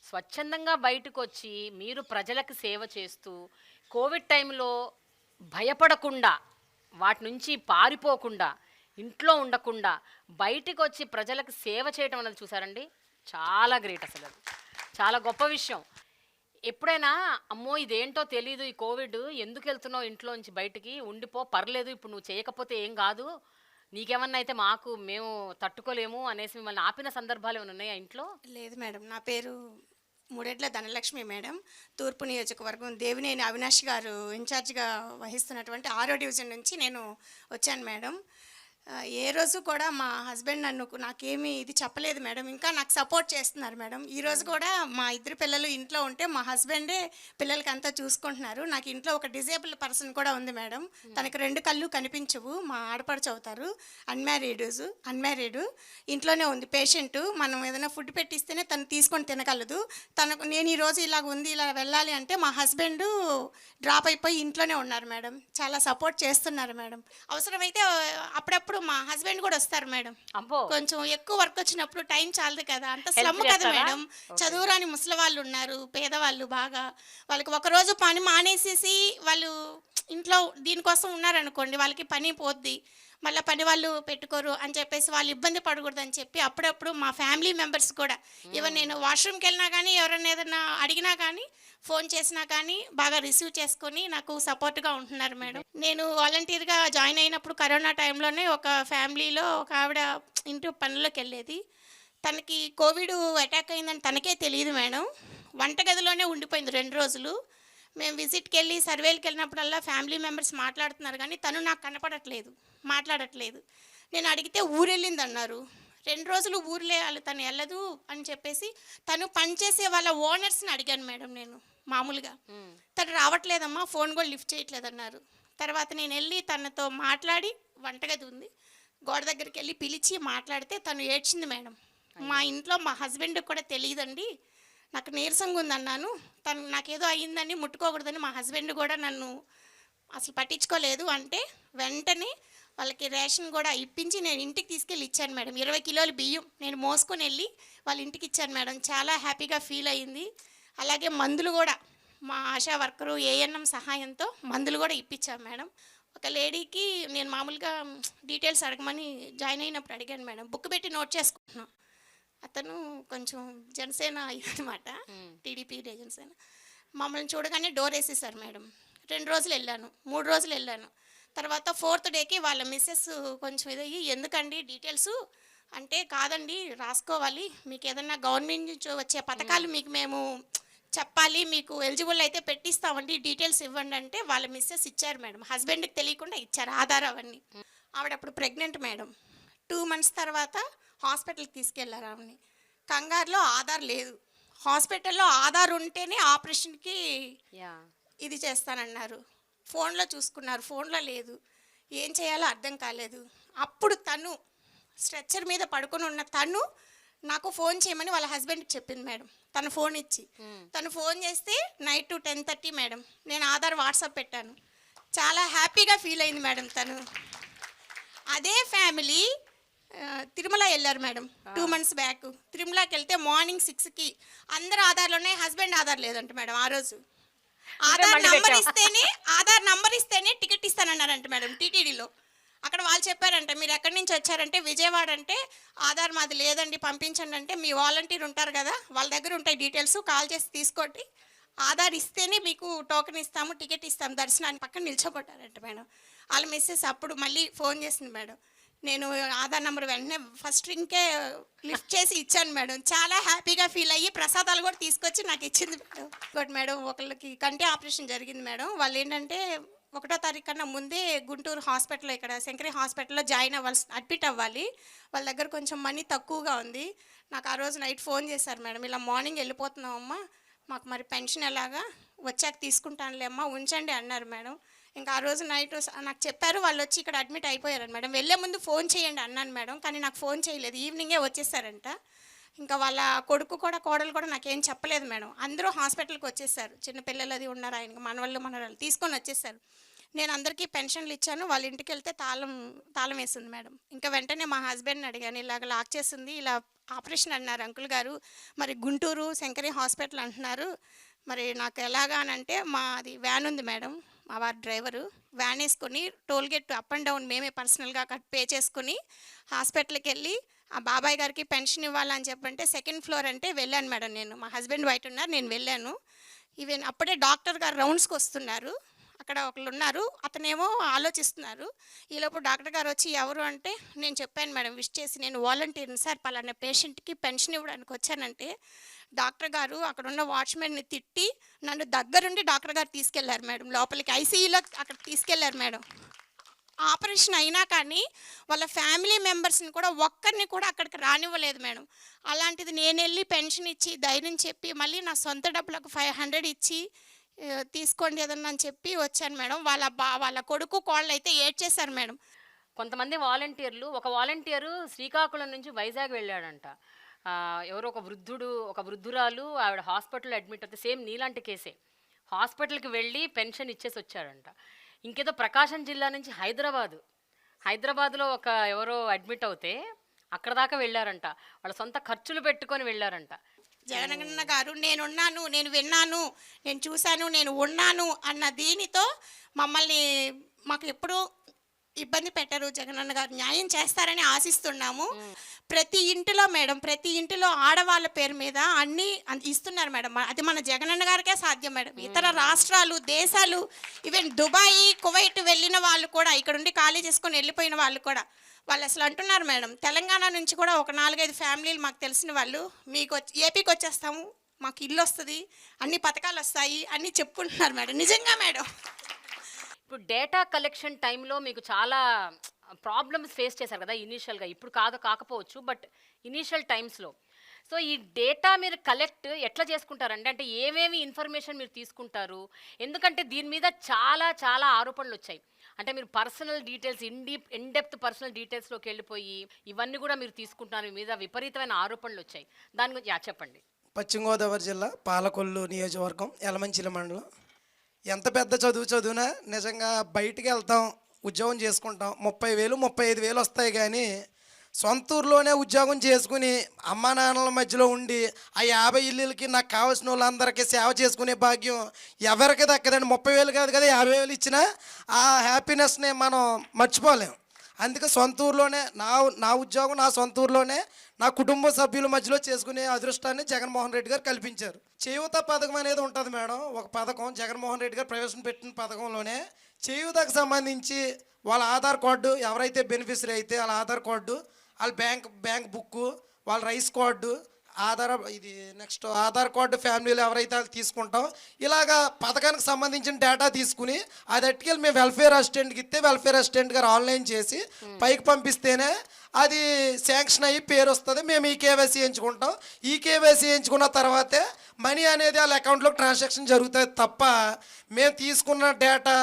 స్వచ్ఛందంగా బయటకు వచ్చి మీరు ప్రజలకు సేవ చేస్తూ కోవిడ్ టైంలో భయపడకుండా, వాటి నుంచి పారిపోకుండా, ఇంట్లో ఉండకుండా బయటికి వచ్చి ప్రజలకు సేవ చేయటం అనేది చూసారండి, చాలా గ్రేట్. అసలు అది చాలా గొప్ప విషయం. ఎప్పుడైనా అమ్మో ఇదేంటో తెలీదు, ఈ కోవిడ్ ఎందుకు వెళ్తున్నావు ఇంట్లో నుంచి బయటికి, ఉండిపో పర్లేదు, ఇప్పుడు నువ్వు చేయకపోతే ఏం కాదు, నీకేమన్నా అయితే మేము తట్టుకోలేము అనేసి మిమ్మల్ని ఆపిన సందర్భాలు ఏమైనా ఉన్నాయా ఇంట్లో?
లేదు మేడం, నా పేరు మూడేట్ల ధనలక్ష్మి మేడం. తూర్పు నియోజకవర్గం దేవినేని అవినాష్ గారు ఇన్ఛార్జిగా వహిస్తున్నటువంటి 6వ డివిజన్ నుంచి నేను వచ్చాను మేడం. ఏ రోజు కూడా మా హస్బెండ్ నాకేమీ ఇది చెప్పలేదు మేడం, ఇంకా నాకు సపోర్ట్ చేస్తున్నారు మేడం. ఈరోజు కూడా మా 2 పిల్లలు ఇంట్లో ఉంటే మా హస్బెండే పిల్లలకి అంతా చూసుకుంటున్నారు. నాకు ఇంట్లో ఒక డిజేబుల్ పర్సన్ కూడా ఉంది మేడం, తనకు 2 కళ్ళు కనిపించవు, మా ఆడపడుచు అవుతారు, అన్మ్యారీడ్, ఇంట్లోనే ఉంది పేషెంట్. మనం ఏదైనా ఫుడ్ పెట్టిస్తేనే తను తీసుకొని తినగలదు. నేను ఈరోజు ఇలా వెళ్ళాలి అంటే మా హస్బెండ్ డ్రాప్ అయిపోయి ఇంట్లోనే ఉన్నారు మేడం. చాలా సపోర్ట్ చేస్తున్నారు మేడం. అవసరమైతే అప్పుడప్పుడు మా హస్బెండ్ కూడా వస్తారు మేడం. కొంచెం ఎక్కువ వర్క్ వచ్చినప్పుడు టైం చాలదు కదా, అంత స్లమ్ కదా మేడం. చదువురాని ముసలి వాళ్ళు ఉన్నారు, పేదవాళ్ళు, బాగా వాళ్ళకి ఒకరోజు పని మానేసేసి వాళ్ళు ఇంట్లో దీనికోసం ఉన్నారనుకోండి, వాళ్ళకి పని పోద్ది, మళ్ళీ పని వాళ్ళు పెట్టుకోరు అని చెప్పేసి వాళ్ళు ఇబ్బంది పడకూడదని చెప్పి అప్పుడప్పుడు మా ఫ్యామిలీ మెంబర్స్ కూడా ఈవెన్ నేను వాష్రూమ్కి వెళ్ళినా కానీ ఎవరైనా ఏదైనా అడిగినా కానీ ఫోన్ చేసినా కానీ బాగా రిసీవ్ చేసుకొని నాకు సపోర్ట్గా ఉంటున్నారు మేడం. నేను వాలంటీర్గా జాయిన్ అయినప్పుడు కరోనా టైంలోనే ఒక ఫ్యామిలీలో ఒక ఆవిడ ఇంటి పనుల్లోకి వెళ్ళేది, తనకి కోవిడ్ అటాక్ అయిందని తనకే తెలియదు మేడం. వంటగదిలోనే ఉండిపోయింది 2 రోజులు. మేము విజిట్కి వెళ్ళి సర్వేలకు వెళ్ళినప్పుడల్లా ఫ్యామిలీ మెంబర్స్ మాట్లాడుతున్నారు కానీ తను నాకు మాట్లాడట్లేదు. నేను అడిగితే ఊరెళ్ళింది అన్నారు. 2 రోజులు ఊర్లే తను వెళ్ళదు అని చెప్పేసి తను పనిచేసే వాళ్ళ ఓనర్స్ని అడిగాను మేడం. నేను మామూలుగా తను రావట్లేదమ్మా, ఫోన్ కూడా లిఫ్ట్ చేయట్లేదన్నారు. తర్వాత నేను వెళ్ళి తనతో మాట్లాడి, వంటగది ఉంది గోడ దగ్గరికి వెళ్ళి పిలిచి మాట్లాడితే తను ఏడ్చింది మేడం. మా ఇంట్లో మా హస్బెండ్కి కూడా తెలియదండి, నాకు నీరసంగా ఉందన్నాను, తను నాకేదో అయ్యిందని ముట్టుకోకూడదని మా హస్బెండ్ కూడా నన్ను అసలు పట్టించుకోలేదు అంటే వెంటనే వాళ్ళకి రేషన్ కూడా ఇప్పించి నేను ఇంటికి తీసుకెళ్ళి ఇచ్చాను మేడం. 20 కిలోల బియ్యం నేను మోసుకొని వెళ్ళి వాళ్ళ ఇంటికి ఇచ్చాను మేడం. చాలా హ్యాపీగా ఫీల్ అయ్యింది. అలాగే మందులు కూడా మా ఆశా వర్కరు ఏఎన్ఎం సహాయంతో మందులు కూడా ఇప్పించాను మేడం. ఒక లేడీకి నేను మామూలుగా డీటెయిల్స్ అడగమని జాయిన్ అయినప్పుడు అడిగాను మేడం, బుక్ పెట్టి నోట్ చేసుకుంటున్నాను. అతను కొంచెం జనసేన అనమాట, టీడీపీ జనసేన. మమ్మల్ని చూడగానే డోర్ వేసేసారు మేడం. 2 రోజులు వెళ్ళాను, 3 రోజులు వెళ్ళాను. తర్వాత 4th డేకి వాళ్ళ మిస్సెస్ కొంచెం ఇదయ్యి, ఎందుకండి డీటెయిల్స్ అంటే, కాదండి రాసుకోవాలి, మీకు ఏదన్నా గవర్నమెంట్ నుంచి వచ్చే పథకాలు మీకు మేము చెప్పాలి, మీకు ఎలిజిబుల్ అయితే పెట్టిస్తామండి, డీటెయిల్స్ ఇవ్వండి అంటే వాళ్ళ మిస్సెస్ ఇచ్చారు మేడం. హస్బెండ్కి తెలియకుండా ఇచ్చారు ఆధార్ అవన్నీ. ఆవిడ అప్పుడు ప్రెగ్నెంట్ మేడం. 2 months తర్వాత హాస్పిటల్కి తీసుకెళ్లారు ఆవిడని. కంగారులో ఆధార్ లేదు, హాస్పిటల్లో ఆధార్ ఉంటేనే ఆపరేషన్కి ఇది చేస్తానన్నారు. ఫోన్లో చూసుకున్నారు, ఫోన్లో లేదు, ఏం చేయాలో అర్థం కాలేదు. అప్పుడు తను స్ట్రెచ్చర్ మీద పడుకొని ఉన్న తను నాకు ఫోన్ చేయమని వాళ్ళ హస్బెండ్కి చెప్పింది మేడం. తను ఫోన్ ఇచ్చి తను ఫోన్ చేస్తే నైట్ 10:30 మేడం. నేను ఆధార్ వాట్సాప్ పెట్టాను. చాలా హ్యాపీగా ఫీల్ అయింది మేడం తను. అదే ఫ్యామిలీ తిరుమల వెళ్ళారు మేడం 2 months బ్యాక్. తిరుమలకి వెళ్తే మార్నింగ్ 6కి అందరు ఆధార్లోనే, హస్బెండ్ ఆధార్ లేదంట మేడం. ఆ రోజు ఆధార్ నంబర్ ఇస్తేనే టికెట్ ఇస్తానన్నారంట మేడం టీటీడీలో. అక్కడ వాళ్ళు చెప్పారంట, మీరు ఎక్కడి నుంచి వచ్చారంటే విజయవాడ అంటే, ఆధార్ మాది లేదండి పంపించండి అంటే, మీ వాలంటీర్ ఉంటారు కదా వాళ్ళ దగ్గర ఉంటాయి డీటెయిల్స్, కాల్ చేసి తీసుకోండి, ఆధార్ ఇస్తేనే మీకు టోకెన్ ఇస్తాము, టికెట్ ఇస్తాము దర్శనానికి పక్కన నిల్చోబట్టారంట మేడం. వాళ్ళ మిస్సెస్ అప్పుడు మళ్ళీ ఫోన్ చేసింది మేడం. నేను ఆధార్ నెంబర్ వెంటనే ఫస్ట్ రింగ్కే లిఫ్ట్ చేసి ఇచ్చాను మేడం. చాలా హ్యాపీగా ఫీల్ అయ్యి ప్రసాదాలు కూడా తీసుకొచ్చి నాకు ఇచ్చింది మేడం. ఇంకోటి మేడం, ఒకళ్ళకి కంటి ఆపరేషన్ జరిగింది మేడం. వాళ్ళు ఏంటంటే 1వ తారీఖు కన్నా ముందే గుంటూరు హాస్పిటల్లో ఇక్కడ శంకరి హాస్పిటల్లో అడ్మిట్ అవ్వాలి. వాళ్ళ దగ్గర కొంచెం మనీ తక్కువగా ఉంది. నాకు ఆ రోజు నైట్ ఫోన్ చేశారు, మేడం ఇలా మార్నింగ్ వెళ్ళిపోతున్నామమ్మా, మాకు మరి పెన్షన్ ఎలాగా, వచ్చాక తీసుకుంటానులే అమ్మా, ఉంచండి అన్నారు మేడం. ఇంకా ఆ రోజు నైట్ నాకు చెప్పారు, వాళ్ళు వచ్చి ఇక్కడ అడ్మిట్ అయిపోయారు మేడం. వెళ్ళే ముందు ఫోన్ చేయండి అన్నాను మేడం, కానీ నాకు ఫోన్ చేయలేదు, ఈవినింగే వచ్చేసారంట. ఇంకా వాళ్ళ కొడుకు కూడా కోడలు కూడా నాకేం చెప్పలేదు మేడం. అందరూ హాస్పిటల్కి వచ్చేసారు, చిన్నపిల్లలు అది ఉన్నారు, ఆయనకి మనవళ్ళు తీసుకొని వచ్చేసారు. నేను అందరికీ పెన్షన్లు ఇచ్చాను. వాళ్ళ ఇంటికి వెళ్తే తాళం వేసింది మేడం. ఇంకా వెంటనే మా హస్బెండ్ని అడిగాను, ఇలాగ లాక్ చేసింది, ఇలా ఆపరేషన్ అన్నారు అంకుల్ గారు, మరి గుంటూరు శంకరి హాస్పిటల్ అంటున్నారు, మరి నాకు ఎలాగా అని అంటే, మాది వ్యాన్ ఉంది మేడం, మా వారి డ్రైవరు వ్యాన్ వేసుకొని టోల్గేట్ అప్ అండ్ డౌన్ మేమే పర్సనల్గా పే చేసుకుని హాస్పిటల్కి వెళ్ళి ఆ బాబాయ్ గారికి పెన్షన్ ఇవ్వాలని చెప్పంటే 2nd ఫ్లోర్ అంటే వెళ్ళాను మేడం. నేను మా హస్బెండ్ బయట ఉన్నారు, నేను వెళ్ళాను. ఈవెన్ అప్పుడే డాక్టర్ గారు రౌండ్స్కి వస్తున్నారు, అక్కడ ఒకళ్ళు ఉన్నారు, అతనేమో ఆలోచిస్తున్నారు. ఈలోపు డాక్టర్ గారు వచ్చి ఎవరు అంటే నేను చెప్పాను మేడం, విష్ చేసి నేను వాలంటీర్ని సార్, పలానా పేషెంట్కి పెన్షన్ ఇవ్వడానికి వచ్చానంటే డాక్టర్ గారు అక్కడ ఉన్న వాచ్మెన్ని తిట్టి నన్ను దగ్గరుండి డాక్టర్ గారు తీసుకెళ్లారు మేడం, లోపలికి ఐసీయూలో అక్కడ తీసుకెళ్లారు మేడం. ఆపరేషన్ అయినా కానీ వాళ్ళ ఫ్యామిలీ మెంబర్స్ని కూడా ఒక్కరిని కూడా అక్కడికి రానివ్వలేదు మేడం. అలాంటిది నేను వెళ్ళి పెన్షన్ ఇచ్చి ధైర్యం చెప్పి మళ్ళీ నా సొంత డబ్బులకు 500 ఇచ్చి తీసుకోండి ఏదన్నా అని చెప్పి వచ్చాను మేడం. వాళ్ళ కొడుకు కోళ్ళు అయితే ఏడ్చేశారు మేడం.
కొంతమంది వాలంటీర్లు, ఒక వాలంటీరు శ్రీకాకుళం నుంచి వైజాగ్ వెళ్ళాడంట. ఎవరో ఒక వృద్ధురాలు ఆవిడ హాస్పిటల్లో అడ్మిట్ అవుతే, సేమ్ నీలాంటి కేసే, హాస్పిటల్కి వెళ్ళి పెన్షన్ ఇచ్చేసి వచ్చాడంట. ఇంకేదో ప్రకాశం జిల్లా నుంచి హైదరాబాద్లో ఎవరో అడ్మిట్ అవుతే అక్కడ దాకా వెళ్ళారంట, వాళ్ళ సొంత ఖర్చులు పెట్టుకొని వెళ్ళారంట.
జగనన్న గారు నేనున్నాను, నేను విన్నాను, నేను చూశాను, నేను ఉన్నాను అన్న దీనితో మాకు ఎప్పుడూ ఇబ్బంది పెట్టరు. జగనన్న గారు న్యాయం చేస్తారని ఆశిస్తున్నాము. ప్రతి ఇంటిలో ఆడవాళ్ళ పేరు మీద అన్నీ ఇస్తున్నారు మేడం. అది మన జగనన్న గారికే సాధ్యం మేడం. ఇతర రాష్ట్రాలు, దేశాలు, ఈవెన్ దుబాయ్, కువైట్ వెళ్ళిన వాళ్ళు కూడా, ఇక్కడ ఉండి ఖాళీ చేసుకొని వెళ్ళిపోయిన వాళ్ళు కూడా, వాళ్ళు అసలు అంటున్నారు మేడం, తెలంగాణ నుంచి కూడా ఒక 4-5 ఫ్యామిలీలు మాకు తెలిసిన వాళ్ళు ఏపీకి వచ్చేస్తాము, మాకు ఇల్లు వస్తుంది, అన్ని పథకాలు వస్తాయి అన్నీ చెప్పుకుంటున్నారు మేడం. నిజంగా మేడం.
ఇప్పుడు డేటా కలెక్షన్ టైంలో మీకు చాలా ప్రాబ్లమ్స్ ఫేస్ చేశారు కదా ఇనీషియల్గా, ఇప్పుడు కాకపోవచ్చు, బట్ ఇనీషియల్ టైమ్స్లో. సో ఈ డేటా మీరు కలెక్ట్ ఎట్లా చేసుకుంటారంటే, అంటే ఏమేమి ఇన్ఫర్మేషన్ మీరు తీసుకుంటారు? ఎందుకంటే దీని మీద చాలా చాలా ఆరోపణలు వచ్చాయి. అంటే మీరు పర్సనల్ డీటెయిల్స్, ఇన్డెప్త్ పర్సనల్ డీటెయిల్స్లోకి వెళ్ళిపోయి ఇవన్నీ కూడా మీరు తీసుకుంటున్నారు, మీద విపరీతమైన ఆరోపణలు వచ్చాయి. దాని గురించి చెప్పండి.
పశ్చిమ గోదావరి జిల్లా పాలకొల్లు నియోజకవర్గం యలమంచిలి మండలం. ఎంత పెద్ద చదివినా నిజంగా బయటికి వెళ్తాం, ఉద్యోగం చేసుకుంటాం, 30,000 35,000 వస్తాయి, కానీ సొంత ఊర్లోనే ఉద్యోగం చేసుకుని అమ్మా నాన్నల మధ్యలో ఉండి ఆ 50 ఇళ్ళకి నాకు కావాల్సిన వాళ్ళందరికీ సేవ చేసుకునే భాగ్యం ఎవరికి దక్కదండి. 30,000 కాదు కదా, 50,000 ఇచ్చినా ఆ హ్యాపీనెస్ని మనం మర్చిపోలేం. అందుకే సొంత ఊర్లోనే నా ఉద్యోగం నా సొంత ఊర్లోనే నా కుటుంబ సభ్యుల మధ్యలో చేసుకునే అదృష్టాన్ని జగన్మోహన్ రెడ్డి గారు కల్పించారు. చేయూత పథకం అనేది ఉంటుంది మేడం, ఒక పథకం జగన్మోహన్ రెడ్డి గారు ప్రవేశపెట్టిన పథకంలోనే చేయూతకు సంబంధించి వాళ్ళ ఆధార్ కార్డు, ఎవరైతే బెనిఫిషరీ అయితే వాళ్ళ ఆధార్ కార్డు, వాళ్ళ బ్యాంక్ బుక్కు, వాళ్ళ రైస్ కార్డు, ఆధార్ కార్డు ఫ్యామిలీలో ఎవరైతే వాళ్ళు తీసుకుంటాం, ఇలాగా పథకానికి సంబంధించిన డేటా తీసుకుని అది అట్టుకెళ్ళి మేము వెల్ఫేర్ అసిస్టెంట్కి ఇస్తే వెల్ఫేర్ అసిస్టెంట్ గారు ఆన్లైన్ చేసి పైకి పంపిస్తేనే అది శాంక్షన్ అయ్యి పేరు వస్తుంది. మేము ఈ కేవైసీ ఎంచుకుంటాం. ఈ కేవైసీ ఎంచుకున్న తర్వాతే మనీ అనేది వాళ్ళ అకౌంట్లోకి ట్రాన్సాక్షన్ జరుగుతుంది తప్ప మేము తీసుకున్న డేటా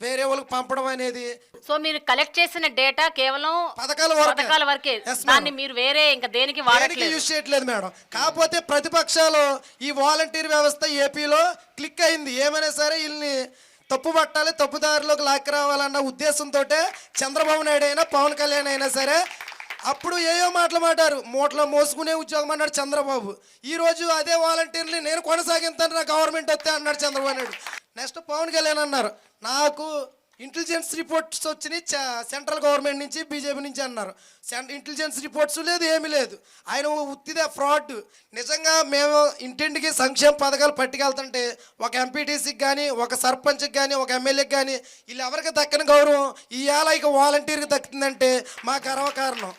వేరే వాళ్ళకి పంపడం అనేది.
సో మీరు కలెక్ట్ చేసిన డేటా కేవలం
పథకాల
వరకే, దాన్ని మీరు వేరే ఇంకా దేనికి
యూజ్ చేయట్లేదు మేడం. కాకపోతే ప్రతిపక్షాలు ఈ వాలంటీర్ వ్యవస్థ ఏపీలో క్లిక్ అయింది, ఏమైనా సరే వీళ్ళని తప్పు పట్టాలి, తప్పుదారిలోకి లాక్కి రావాలన్న ఉద్దేశంతో చంద్రబాబు నాయుడు అయినా పవన్ కళ్యాణ్ అయినా సరే అప్పుడు ఏయో మాట్లాడారు, మూటలో మోసుకునే ఉద్యోగం అన్నాడు చంద్రబాబు. ఈరోజు అదే వాలంటీర్ని నేను కొనసాగిస్తాను, నా గవర్నమెంట్ వస్తే అన్నాడు చంద్రబాబు నాయుడు. నెక్స్ట్ పవన్ కళ్యాణ్ అన్నారు, నాకు ఇంటెలిజెన్స్ రిపోర్ట్స్ వచ్చినాయి సెంట్రల్ గవర్నమెంట్ నుంచి, బీజేపీ నుంచి అన్నారు. ఇంటెలిజెన్స్ రిపోర్ట్స్ లేదు, ఏమీ లేదు. ఆయన ఉత్తిదే ఫ్రాడ్. నిజంగా మేము ఇంటింటికి సంక్షేమ పథకాలు పట్టుకెళ్తుంటే ఒక ఎంపీటీసీకి కానీ, ఒక సర్పంచ్కి కానీ, ఒక ఎమ్మెల్యేకి కానీ వీళ్ళు ఎవరికి దక్కని గౌరవం ఇవాళ ఇక వాలంటీర్కి దక్కుతుందంటే మా గర్వకారణం.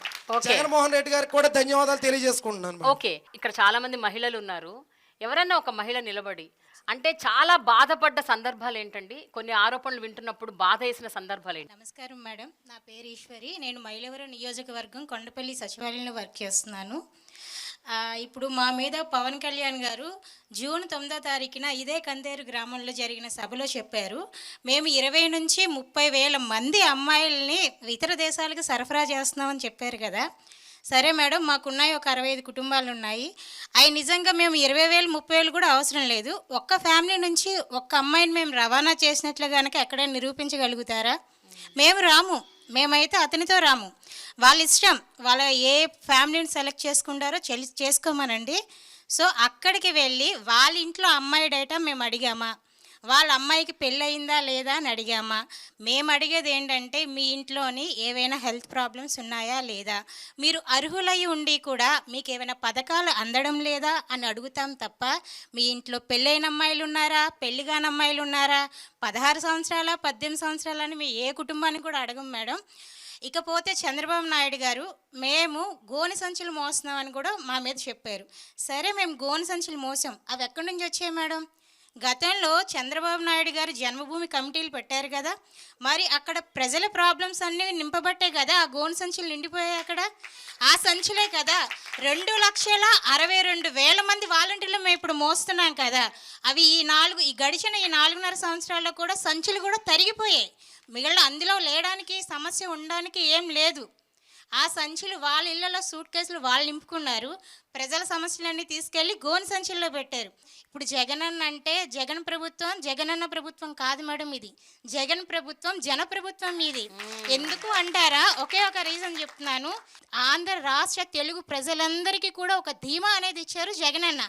జగన్మోహన్ రెడ్డి గారికి కూడా ధన్యవాదాలు తెలియజేసుకుంటున్నాను.
ఓకే, ఇక్కడ చాలా మంది మహిళలు ఉన్నారు, ఎవరైనా ఒక మహిళ నిలబడి అంటే చాలా బాధపడ్డ సందర్భాలు ఏంటండి? కొన్ని ఆరోపణలు వింటున్నప్పుడు బాధ వేసిన సందర్భాలు ఏంటి?
నమస్కారం మేడం, నా పేరు ఈశ్వరి. నేను మైలవరం నియోజకవర్గం కొండపల్లి సచివాలయంలో వర్క్ చేస్తున్నాను. ఇప్పుడు మా మీద పవన్ కళ్యాణ్ గారు జూన్ 9వ తారీఖున ఇదే కందేరు గ్రామంలో జరిగిన సభలో చెప్పారు, మేము 20 నుంచి 30 వేల మంది అమ్మాయిల్ని ఇతర దేశాలకు సరఫరా చేస్తున్నామని చెప్పారు కదా. సరే మేడం, మాకున్నాయి ఒక 65 కుటుంబాలు ఉన్నాయి. అవి నిజంగా మేము 20,000 30,000 కూడా అవసరం లేదు. ఒక్క ఫ్యామిలీ నుంచి ఒక్క అమ్మాయిని మేము రవాణా చేసినట్లు కనుక ఎక్కడైనా నిరూపించగలుగుతారా? మేము రాము, మేమైతే అతనితో రాము. వాళ్ళ ఇష్టం, వాళ్ళ ఏ ఫ్యామిలీని సెలెక్ట్ చేసుకుంటారో చేసుకోమనండి. సో అక్కడికి వెళ్ళి వాళ్ళ ఇంట్లో అమ్మాయి డేటా మేము అడిగామా, వాళ్ళ అమ్మాయికి పెళ్ళయిందా లేదా అని అడిగామా? మేము అడిగేది ఏంటంటే మీ ఇంట్లోని ఏవైనా హెల్త్ ప్రాబ్లమ్స్ ఉన్నాయా లేదా, మీరు అర్హులై ఉండి కూడా మీకు ఏమైనా పథకాలు అందడం లేదా అని అడుగుతాం తప్ప మీ ఇంట్లో పెళ్ళైన అమ్మాయిలు ఉన్నారా, పెళ్లి కాని అమ్మాయిలు ఉన్నారా, 16 సంవత్సరాల 18 సంవత్సరాలని మీ ఏ కుటుంబాన్ని కూడా అడగం మేడం. ఇకపోతే చంద్రబాబు నాయుడు గారు మేము గోనె సంచులు మోస్తున్నామని కూడా మా మీద చెప్పారు. సరే, మేము గోనె సంచులు మోసాం, అవి ఎక్కడి నుంచి వచ్చాయి మేడం? గతంలో చంద్రబాబు నాయుడు గారు జన్మభూమి కమిటీలు పెట్టారు కదా, మరి అక్కడ ప్రజల ప్రాబ్లమ్స్ అన్నీ నింపబట్టే కదా ఆ గోను సంచులు నిండిపోయాయి. అక్కడ ఆ సంచులే కదా 2,62,000 మంది వాలంటీర్లు మేము ఇప్పుడు మోస్తున్నాం కదా. అవి ఈ గడిచిన 4.5 సంవత్సరాల్లో కూడా సంచులు కూడా తరిగిపోయాయి. మిగిలిన అందులో లేడానికి సమస్య ఉండడానికి ఏం లేదు. ఆ సంచులు వాళ్ళ ఇళ్లలో సూట్ కేసులు వాళ్ళు నింపుకున్నారు, ప్రజల సమస్యలన్నీ తీసుకెళ్ళి గోను సంచుల్లో పెట్టారు. ఇప్పుడు జగనన్న అంటే జగన్ ప్రభుత్వం జగనన్న ప్రభుత్వం కాదు మేడం, ఇది జగన్ ప్రభుత్వం జన ప్రభుత్వం ఇది. ఎందుకు అంటారా? ఒకే ఒక రీజన్ చెప్తున్నాను. ఆంధ్ర రాష్ట్ర తెలుగు ప్రజలందరికీ కూడా ఒక ధీమా అనేది ఇచ్చారు జగనన్న.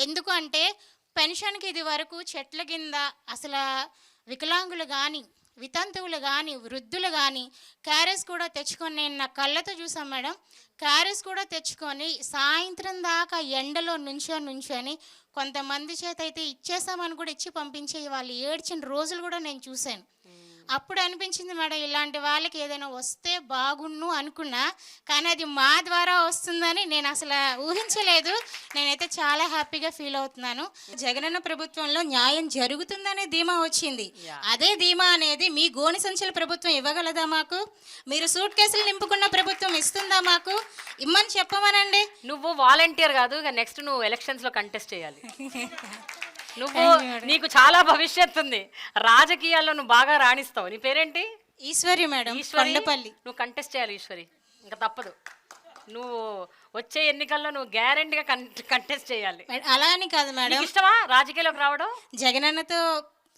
ఎందుకు అంటే పెన్షన్కి ఇది వరకు చెట్ల కింద అసలు వికలాంగులు కానీ వితంతువులు కానీ వృద్ధులు కానీ క్యారెస్ కూడా తెచ్చుకొని, నేను నా కళ్ళతో చూసాను మేడం, క్యారెస్ కూడా తెచ్చుకొని సాయంత్రం దాకా ఎండలో నుంచొని కొంతమంది చేత అయితే ఇచ్చేసామని కూడా ఇచ్చి పంపించే వాళ్ళు ఏడ్చిన రోజులు కూడా నేను చూశాను. అప్పుడు అనిపించింది మేడం, ఇలాంటి వాళ్ళకి ఏదైనా వస్తే బాగుండు అనుకున్నా, కానీ అది మా ద్వారా వస్తుందని నేను అసలు ఊహించలేదు. నేనైతే చాలా హ్యాపీగా ఫీల్ అవుతున్నాను. జగనన్న ప్రభుత్వంలో న్యాయం జరుగుతుందనే ధీమా వచ్చింది. అదే ధీమా అనేది మీ గోని సంచుల ప్రభుత్వం ఇవ్వగలదా మాకు? మీరు సూట్ కేసులు నింపుకున్న ప్రభుత్వం ఇస్తుందా మాకు? ఇమ్మని చెప్పమనండి.
నువ్వు వాలంటీర్ కాదు, ఇక నెక్స్ట్ నువ్వు ఎలక్షన్స్లో కంటెస్ట్ చేయాలి. నువ్వు నీకు చాలా భవిష్యత్తు ఉంది, రాజకీయాల్లో నువ్వు బాగా రాణిస్తావు. నీ పేరేంటి?
ఈశ్వరి మేడం, కొండపల్లి.
నువ్వు కంటెస్ట్ చేయాలి ఈశ్వరి, ఇంకా తప్పదు. నువ్వు వచ్చే ఎన్నికల్లో నువ్వు గ్యారెంటీగా కంటెస్ట్ చేయాలి.
అలా అని కాదు మేడం,
ఇష్టమా రాజకీయాల్లోకి రావడం?
జగనన్నతో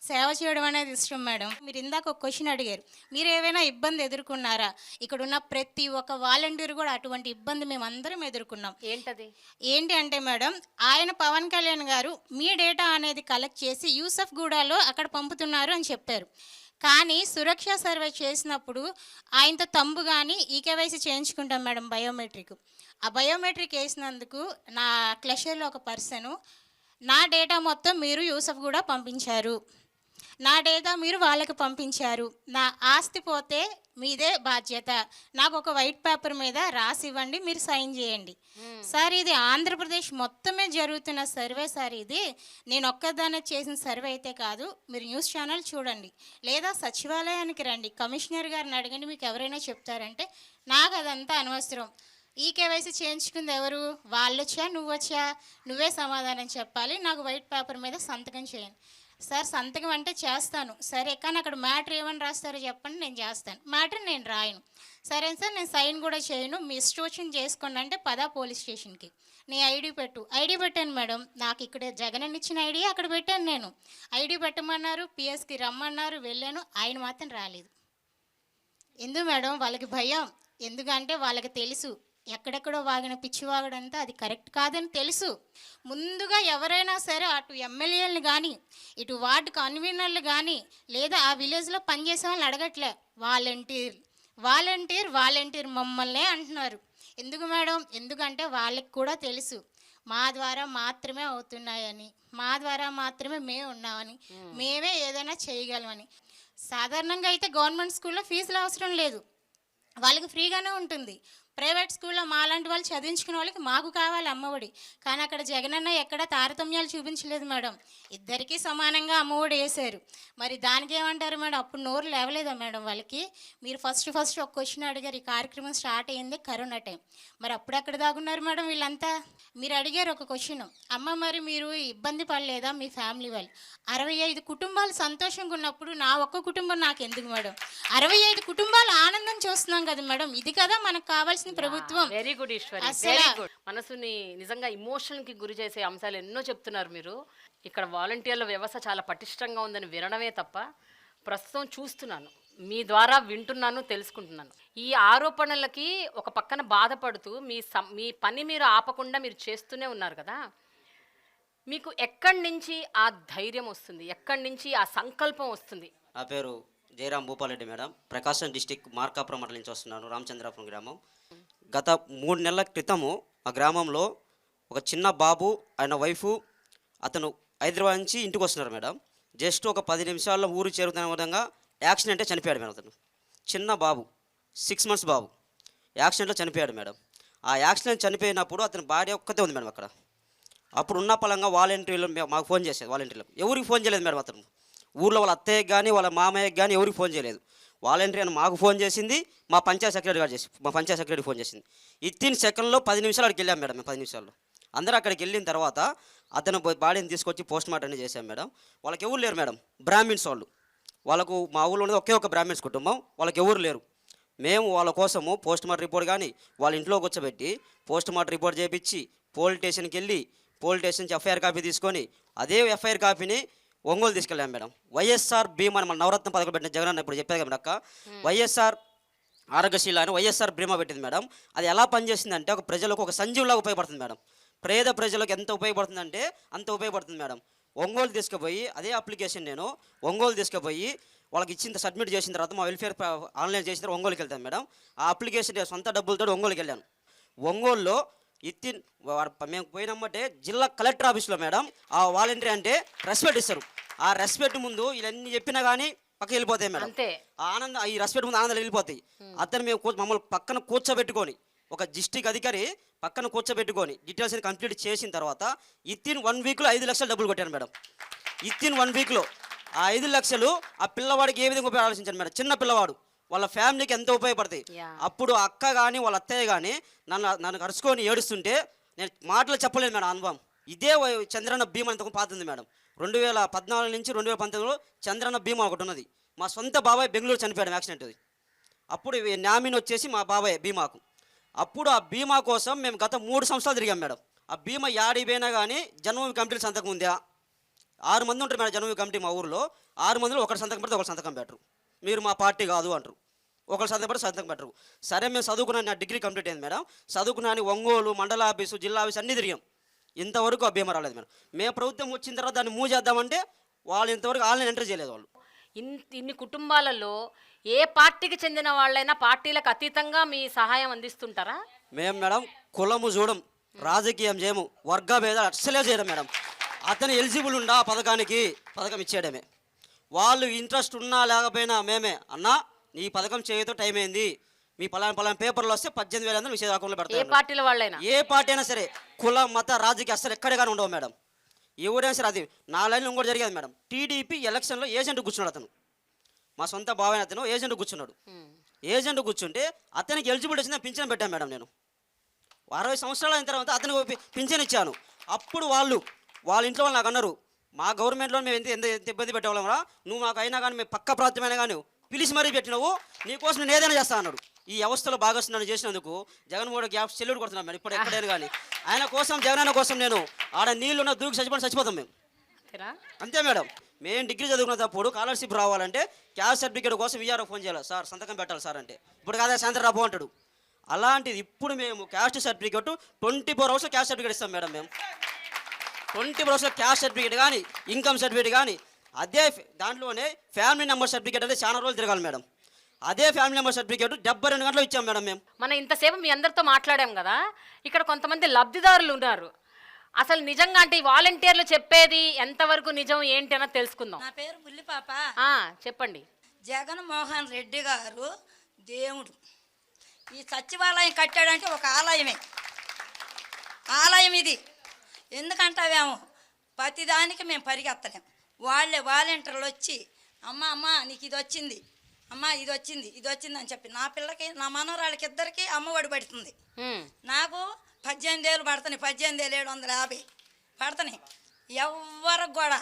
సేవ చేయడం అనేది ఇష్టం మేడం. మీరు ఇందాక ఒక క్వశ్చన్ అడిగారు, మీరు ఏమైనా ఇబ్బంది ఎదుర్కొన్నారా? ఇక్కడ ఉన్న ప్రతి ఒక్క వాలంటీర్ కూడా అటువంటి ఇబ్బంది మేము అందరం ఎదుర్కొన్నాం. ఏంటి అంటే మేడం, ఆయన పవన్ కళ్యాణ్ గారు మీ డేటా అనేది కలెక్ట్ చేసి యూసఫ్ గూడాలో అక్కడ పంపుతున్నారు అని చెప్పారు. కానీ సురక్ష సర్వే చేసినప్పుడు ఆయనతో తంబు కానీ ఈకేవైసీ చేయించుకుంటాం మేడం, బయోమెట్రిక్. ఆ బయోమెట్రిక్ వేసినందుకు నా క్లషర్లో ఒక పర్సను నా డేటా మొత్తం మీరు యూసఫ్ కూడా పంపించారు, నా డేటా మీరు వాళ్ళకి పంపించారు, నా ఆస్తి పోతే మీదే బాధ్యత, నాకు ఒక వైట్ పేపర్ మీద రాసి ఇవ్వండి, మీరు సైన్ చేయండి. సార్ ఇది ఆంధ్రప్రదేశ్ మొత్తమే జరుగుతున్న సర్వే సార్, ఇది నేను ఒక్కదానే చేసిన సర్వే అయితే కాదు. మీరు న్యూస్ ఛానల్ చూడండి, లేదా సచివాలయానికి రండి, కమిషనర్ గారిని అడగండి, మీకు ఎవరైనా చెప్తారంటే. నాకు అదంతా అనవసరం. ఈ కేవైసీ చేయించుకుంది ఎవరు? వాళ్ళు వచ్చా నువ్వు వచ్చా? నువ్వే సమాధానం చెప్పాలి. నాకు వైట్ పేపర్ మీద సంతకం చేయండి. సార్ సంతకం అంటే చేస్తాను, సరే, కానీ అక్కడ మ్యాటర్ ఏమని రాస్తారో చెప్పండి, నేను చేస్తాను. మ్యాటర్ నేను రాయను. సరే సార్, నేను సైన్ కూడా చేయను, మీ ఇష్టం చేసుకోండి అంటే పదా పోలీస్ స్టేషన్కి, నీ ఐడి పెట్టు. ఐడి పెట్టాను మేడం, నాకు ఇక్కడ జగన్ ఇచ్చిన ఐడి అక్కడ పెట్టాను నేను. ఐడి పెట్టమన్నారు, పిఎస్కి రమ్మన్నారు, వెళ్ళాను, ఆయన మాత్రం రాలేదు. ఎందుకు మేడం? వాళ్ళకి భయం. ఎందుకంటే వాళ్ళకి తెలుసు ఎక్కడెక్కడో వాగిన పిచ్చివాగడంతా అది కరెక్ట్ కాదని తెలుసు. ముందుగా ఎవరైనా సరే అటు ఎమ్మెల్యేలను కానీ ఇటు వార్డు కన్వీనర్లు కానీ లేదా ఆ విలేజ్లో పనిచేసే వాళ్ళని అడగట్లే, వాలంటీర్ మమ్మల్నే అంటున్నారు. ఎందుకు మేడం? ఎందుకంటే వాళ్ళకి కూడా తెలుసు మా ద్వారా మాత్రమే అవుతున్నాయని, మా ద్వారా మాత్రమే మేము ఉన్నామని, మేమే ఏదైనా చేయగలమని. సాధారణంగా అయితే గవర్నమెంట్ స్కూల్లో ఫీజులు అవసరం లేదు, వాళ్ళకి ఫ్రీగానే ఉంటుంది. ప్రైవేట్ స్కూల్లో మాలాంటి వాళ్ళు చదివించుకునే వాళ్ళకి మాకు కావాలి అమ్మఒడి. కానీ అక్కడ జగనన్న ఎక్కడ తారతమ్యాలు చూపించలేదు మేడం, ఇద్దరికీ సమానంగా అమ్మఒడి వేశారు. మరి దానికి ఏమంటారు మేడం? అప్పుడు నోరు లేవలేదా మేడం వాళ్ళకి? మీరు ఫస్ట్ ఒక క్వశ్చన్ అడిగారు, ఈ కార్యక్రమం స్టార్ట్ అయ్యింది కరోనా టైం, మరి అప్పుడు ఎక్కడ దాగున్నారు మేడం వీళ్ళంతా? మీరు అడిగారు ఒక క్వశ్చన్, అమ్మ మరి మీరు ఇబ్బంది పడలేదా మీ ఫ్యామిలీ వాళ్ళు? 65 కుటుంబాలు సంతోషంగా ఉన్నప్పుడు నా ఒక్క కుటుంబం నాకు ఎందుకు మేడం? 65 కుటుంబాలు ఆనందం చూస్తున్నాం కదా మేడం, ఇది కదా మనకు కావాల్సిన ప్రభుత్వం.
వెరీ గుడ్ ఈశ్వరి,
అసలు-
వెరీ గుడ్. మనసుని నిజంగా ఇమోషన్కి గురి చేసే అంశాలు ఎన్నో చెప్తున్నారు మీరు. ఇక్కడ వాలంటీర్ల వ్యవస్థ చాలా పటిష్టంగా ఉందని వినడమే తప్ప ప్రస్తుతం చూస్తున్నాను, మీ ద్వారా వింటున్నాను, తెలుసుకుంటున్నాను. ఈ ఆరోపణలకి ఒక పక్కన బాధపడుతూ మీ పని మీరు ఆపకుండా మీరు చేస్తూనే ఉన్నారు కదా, మీకు ఎక్కడి నుంచి ఆ ధైర్యం వస్తుంది, ఎక్కడి నుంచి ఆ సంకల్పం వస్తుంది?
నా పేరు జయరాం భూపాలరెడ్డి మేడం, ప్రకాశం డిస్టిక్ మార్కాపురం మండలం నుంచి వస్తున్నాను, రామచంద్రాపురం గ్రామం. గత 3 నెలల క్రితము మా గ్రామంలో ఒక చిన్న బాబు ఆయన వైఫ్ అతను హైదరాబాద్ నుంచి ఇంటికి వస్తున్నారు మేడం. జస్ట్ ఒక 10 నిమిషాల్లో ఊరు చేరుతున్న విధంగా యాక్సిడెంటే చనిపోయాడు మేడం. అతను చిన్న బాబు, 6 months బాబు యాక్సిడెంట్లో చనిపోయాడు మేడం. ఆ యాక్సిడెంట్ చనిపోయినప్పుడు అతని భార్య ఒక్కతే ఉంది మేడం అక్కడ. అప్పుడు ఉన్న పలంగా వాలంటీర్లు మాకు ఫోన్ చేసేది, వాలంటీర్లకు ఎవరికి ఫోన్ చేయలేదు మేడం. అతను ఊళ్ళో వాళ్ళ అత్తయ్యకి కానీ వాళ్ళ మామయ్యకి కానీ ఎవరికి ఫోన్ చేయలేదు. వాలంటీర్ అని మాకు ఫోన్ చేసింది, మా పంచాయత్ సెక్రటరీ గారు మా పంచాయత్ సెక్రటరీ ఫోన్ చేసింది. ఇత్తిన్ సెకండ్లో 10 నిమిషాలు అక్కడికి వెళ్ళాం మేడం. మేము 10 నిమిషాల్లో అందరూ అక్కడికి వెళ్ళిన తర్వాత అతను బాడీని తీసుకొచ్చి పోస్ట్ మార్టం చేశాం మేడం. వాళ్ళకి ఎవరు లేరు మేడం, బ్రాహ్మిన్స్ వాళ్ళకు మా ఊళ్ళో ఉన్నది ఒకే ఒక బ్రాహ్మిన్స్ కుటుంబం, వాళ్ళకి ఎవరు లేరు. మేము వాళ్ళ కోసము పోస్ట్ మార్టం రిపోర్ట్ కానీ వాళ్ళ ఇంట్లో కూర్చోబెట్టి పోస్ట్ మార్టం రిపోర్ట్ చేయించి పోలీస్ స్టేషన్కి వెళ్ళి పోలీస్ స్టేషన్ నుంచి ఎఫ్ఐఆర్ కాపీ తీసుకొని అదే ఎఫ్ఐఆర్ కాపీని ఒంగోలు తీసుకెళ్ళాం మేడం. వైఎస్ఆర్ బీమా మన నవరత్న పథకం పెట్టిన జగన్ ఇప్పుడు చెప్పారు కదా అక్క, వైఎస్ఆర్ ఆరోగ్యశీల అని వైఎస్ఆర్ బీమా పెట్టింది మేడం. అది ఎలా పనిచేస్తుందంటే ఒక ప్రజలకు ఒక సంజీవులాగా ఉపయోగపడుతుంది మేడం. పేద ప్రజలకు ఎంత ఉపయోగపడుతుందంటే అంత ఉపయోగపడుతుంది మేడం. ఒంగోలు తీసుకుపోయి అదే అప్లికేషన్ నేను ఒంగోలు తీసుకుపోయి వాళ్ళకి ఇచ్చిన సబ్మిట్ చేసిన తర్వాత మా వెల్ఫేర్ ఆన్లైన్ చేసిన తర్వాత ఒంగోలుకి వెళ్తాను మేడం. ఆ అప్లికేషన్ సొంత డబ్బులతో ఒంగోలుకి వెళ్ళాను. ఒంగోలులో మేము పోయినమ్మంటే జిల్లా కలెక్టర్ ఆఫీస్లో మేడం ఆ వాలంటీర్ అంటే రెస్పెక్ట్ ఇస్తారు. ఆ రెస్పెక్ట్ ముందు ఇవన్నీ చెప్పినా కానీ పక్కకి వెళ్ళిపోతాయి మేడం. ఆ ఆనందం, ఈ రెస్పెక్ట్ ముందు ఆనందాలు వెళ్ళిపోతాయి. అతను మమ్మల్ని పక్కన కూర్చోబెట్టుకొని ఒక డిస్ట్రిక్ట్ అధికారి పక్కన కూర్చోబెట్టుకొని డీటెయిల్స్ కంప్లీట్ చేసిన తర్వాత ఇత్తిన్ 1 వీక్లో 5 లక్షలు డబ్బులు కొట్టాను మేడం. ఇత్తిన్ 1 వీక్లో ఆ 5 లక్షలు ఆ పిల్లవాడికి ఏ విధంగా ఉపయోగ ఆలోచించాను మేడం. చిన్న పిల్లవాడు, వాళ్ళ ఫ్యామిలీకి ఎంతో ఉపయోగపడతాయి. అప్పుడు అక్క కానీ వాళ్ళ అత్తయ్య కానీ నన్ను కరుచుకొని ఏడుస్తుంటే నేను మాటలు చెప్పలేను మేడం. అనుభవం ఇదే చంద్రన్న బీమా అంతకు పాతుంది మేడం. 2014 నుంచి 2019లో చంద్రన్న బీమా ఒకటి ఉన్నది. మా సొంత బాబాయ్ బెంగళూరు చనిపోయాడు యాక్సిడెంట్ అది. అప్పుడు నామినీ వచ్చేసి మా బాబాయ్ బీమాకు. అప్పుడు ఆ బీమా కోసం మేము గత 3 సంవత్సరాలు తిరిగాం మేడం. ఆ బీమా యాడికి పోయినా కానీ జన్మభూమి కమిటీలు సంతకం ఉందా? 6 మంది ఉంటారు మేడం జన్మభూమి కమిటీ మా ఊరిలో. 6 మందిలో ఒకటి సంతకం పెడితే ఒకటి సంతకం పెట్టరు. మీరు మా పార్టీ కాదు అంటారు. ఒకరు సంతకం పెడితే సంతకం పెట్టరు. సరే మేము చదువుకున్నాను, నా డిగ్రీ కంప్లీట్ అయింది మేడం. చదువుకున్నాను, ఒంగోలు మండల ఆఫీసు జిల్లా ఆఫీసు అన్నీ తిరిగాం. ఇంతవరకు ఆ బీమా రాలేదు మేడం. మేము ప్రభుత్వం వచ్చిన తర్వాత దాన్ని మూవ్ చేద్దామంటే వాళ్ళు ఇంతవరకు ఆన్లైన్ ఎంటర్ చేయలేదు. వాళ్ళు
ఇన్ని కుటుంబాలలో ఏ పార్టీకి చెందిన వాళ్ళైనా పార్టీలకు అతీతంగా మీ సహాయం అందిస్తుంటారా?
మేము మేడం కులము చూడం, రాజకీయం చేయము, వర్గ భేదాలు అస్సలే చేయడం మేడం. అతను ఎలిజిబుల్ ఉండా పథకానికి పథకం ఇచ్చేయడమే. వాళ్ళు ఇంట్రెస్ట్ ఉన్నా లేకపోయినా మేమే అన్నా ఈ పథకం చేయతో టైం అయింది, మీ పలానా పేపర్లు వస్తే 18,000 విషయ అకౌంట్లో పెడతారు.
ఏ పార్టీల వాళ్ళైనా
ఏ పార్టీ అయినా సరే, కుల మత రాజకీయ అస్సలు ఎక్కడే కానీ ఉండవు మేడం. ఎవరైనా సరే. అది 4 లైన్లు ఇంకోటి జరిగేది మేడం. టీడీపీ ఎలక్షన్లో ఏజెంట్ కూర్చున్నాడు అతను, మా సొంత బావైన అతను ఏజెంట్ కూర్చున్నాడు. ఏజెంట్ కూర్చుంటే అతనికి ఎలిజిబిలిటీ వచ్చిందని పింఛన్ పెట్టాను మేడం. నేను 60 సంవత్సరాలు అయిన తర్వాత అతనికి పింఛన్ ఇచ్చాను. అప్పుడు వాళ్ళ ఇంట్లో వాళ్ళు నాకు అన్నారు, మా గవర్నమెంట్లో మేము ఎంత ఇబ్బంది పెట్టేవాళ్ళమరా, నువ్వు మాకు అయినా కానీ మేము పక్క ప్రాంతమైనా కానీ పిలిచి మరీ పెట్టినావు, నీకోసం నేను ఏదైనా చేస్తా అన్నాడు. ఈ వ్యవస్థలో భాగస్వామ్యం చేసినందుకు జగన్మోహన్ గ్యాప్ సెల్యూట్ కొడుతున్నాం మేడం. ఇప్పుడు ఎక్కడైనా కానీ ఆయన కోసం, జగనన్న కోసం నేను ఆడ నీళ్ళున్న దూకి చచ్చిపోతాం మేము. అంతే మేడం. మేము డిగ్రీ చదువుకున్నప్పుడు స్కాలర్షిప్ రావాలంటే క్యాస్ట్ సర్టిఫికేట్ కోసం విఆర్ఓ ఫోన్ చేయాలి, సార్ సంతకం పెట్టాలి సార్ అంటే. ఇప్పుడు కాదా సాయంత్రం రాబో అంటాడు. అలాంటిది ఇప్పుడు మేము caste certificate 24 hours caste certificate ఇస్తాం మేడం. మేము 24 hours క్యాస్ట్ సర్టిఫికేట్ కానీ ఇన్కమ్ సర్టిఫికేట్ కానీ అదే దాంట్లోనే ఫ్యామిలీ నెంబర్ సర్టిఫికేట్ అంటే చాలా రోజులు తిరగాలి మేడం. అదే ఫ్యామిలీ నెంబర్ సర్టిఫికేట్ 72 గంటలు ఇచ్చాం మేడం. మేము
మనం ఇంతసేపు మీ అందరితో మాట్లాడాం కదా, ఇక్కడ కొంతమంది లబ్ధిదారులు ఉన్నారు. అసలు నిజంగా అంటే ఈ వాలంటీర్లు చెప్పేది ఎంతవరకు నిజం ఏంటి అన్నది తెలుసుకుందాం.
నా పేరు బుల్లిపాప.
చెప్పండి.
జగన్మోహన్ రెడ్డి గారు దేవుడు. ఈ సచివాలయం కట్టాడంటే ఒక ఆలయమే, ఆలయం ఇది. ఎందుకంటావేమో ప్రతిదానికి మేము పరిగెత్తలేం. వాళ్ళే వాలంటీర్లు వచ్చి అమ్మ నీకు ఇది వచ్చింది, అమ్మ ఇది వచ్చింది అని చెప్పి నా పిల్లకి నా మనవరాళ్ళకి ఇద్దరికి అమ్మఒడి పడుతుంది. నాకు 18 ఏళ్ళు పడుతున్నాయి, 18,750 పడుతున్నాయి. ఎవరికి కూడా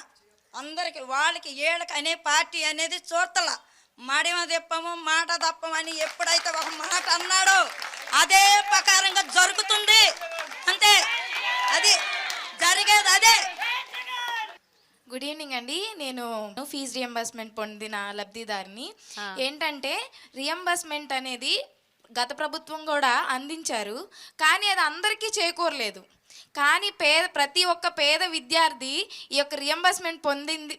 అందరికి వాళ్ళకి ఏళ్ళకి అనే పార్టీ అనేది చూడతలా. మడిమ తిప్పము మాట తప్పమని ఎప్పుడైతే ఒక మాట అన్నాడో అదే ప్రకారంగా జరుగుతుంది. అంతే, అది జరిగేది అదే.
గుడ్ ఈవినింగ్ అండి. నేను ఫీజు రియంబర్స్మెంట్ పొందిన లబ్ధిదారిని. ఏంటంటే రియంబర్స్మెంట్ అనేది గత ప్రభుత్వం కూడా అందించారు, కానీ అది అందరికీ చేకూరలేదు. కానీ ప్రతి ఒక్క పేద విద్యార్థి ఈ యొక్క రియంబర్స్మెంట్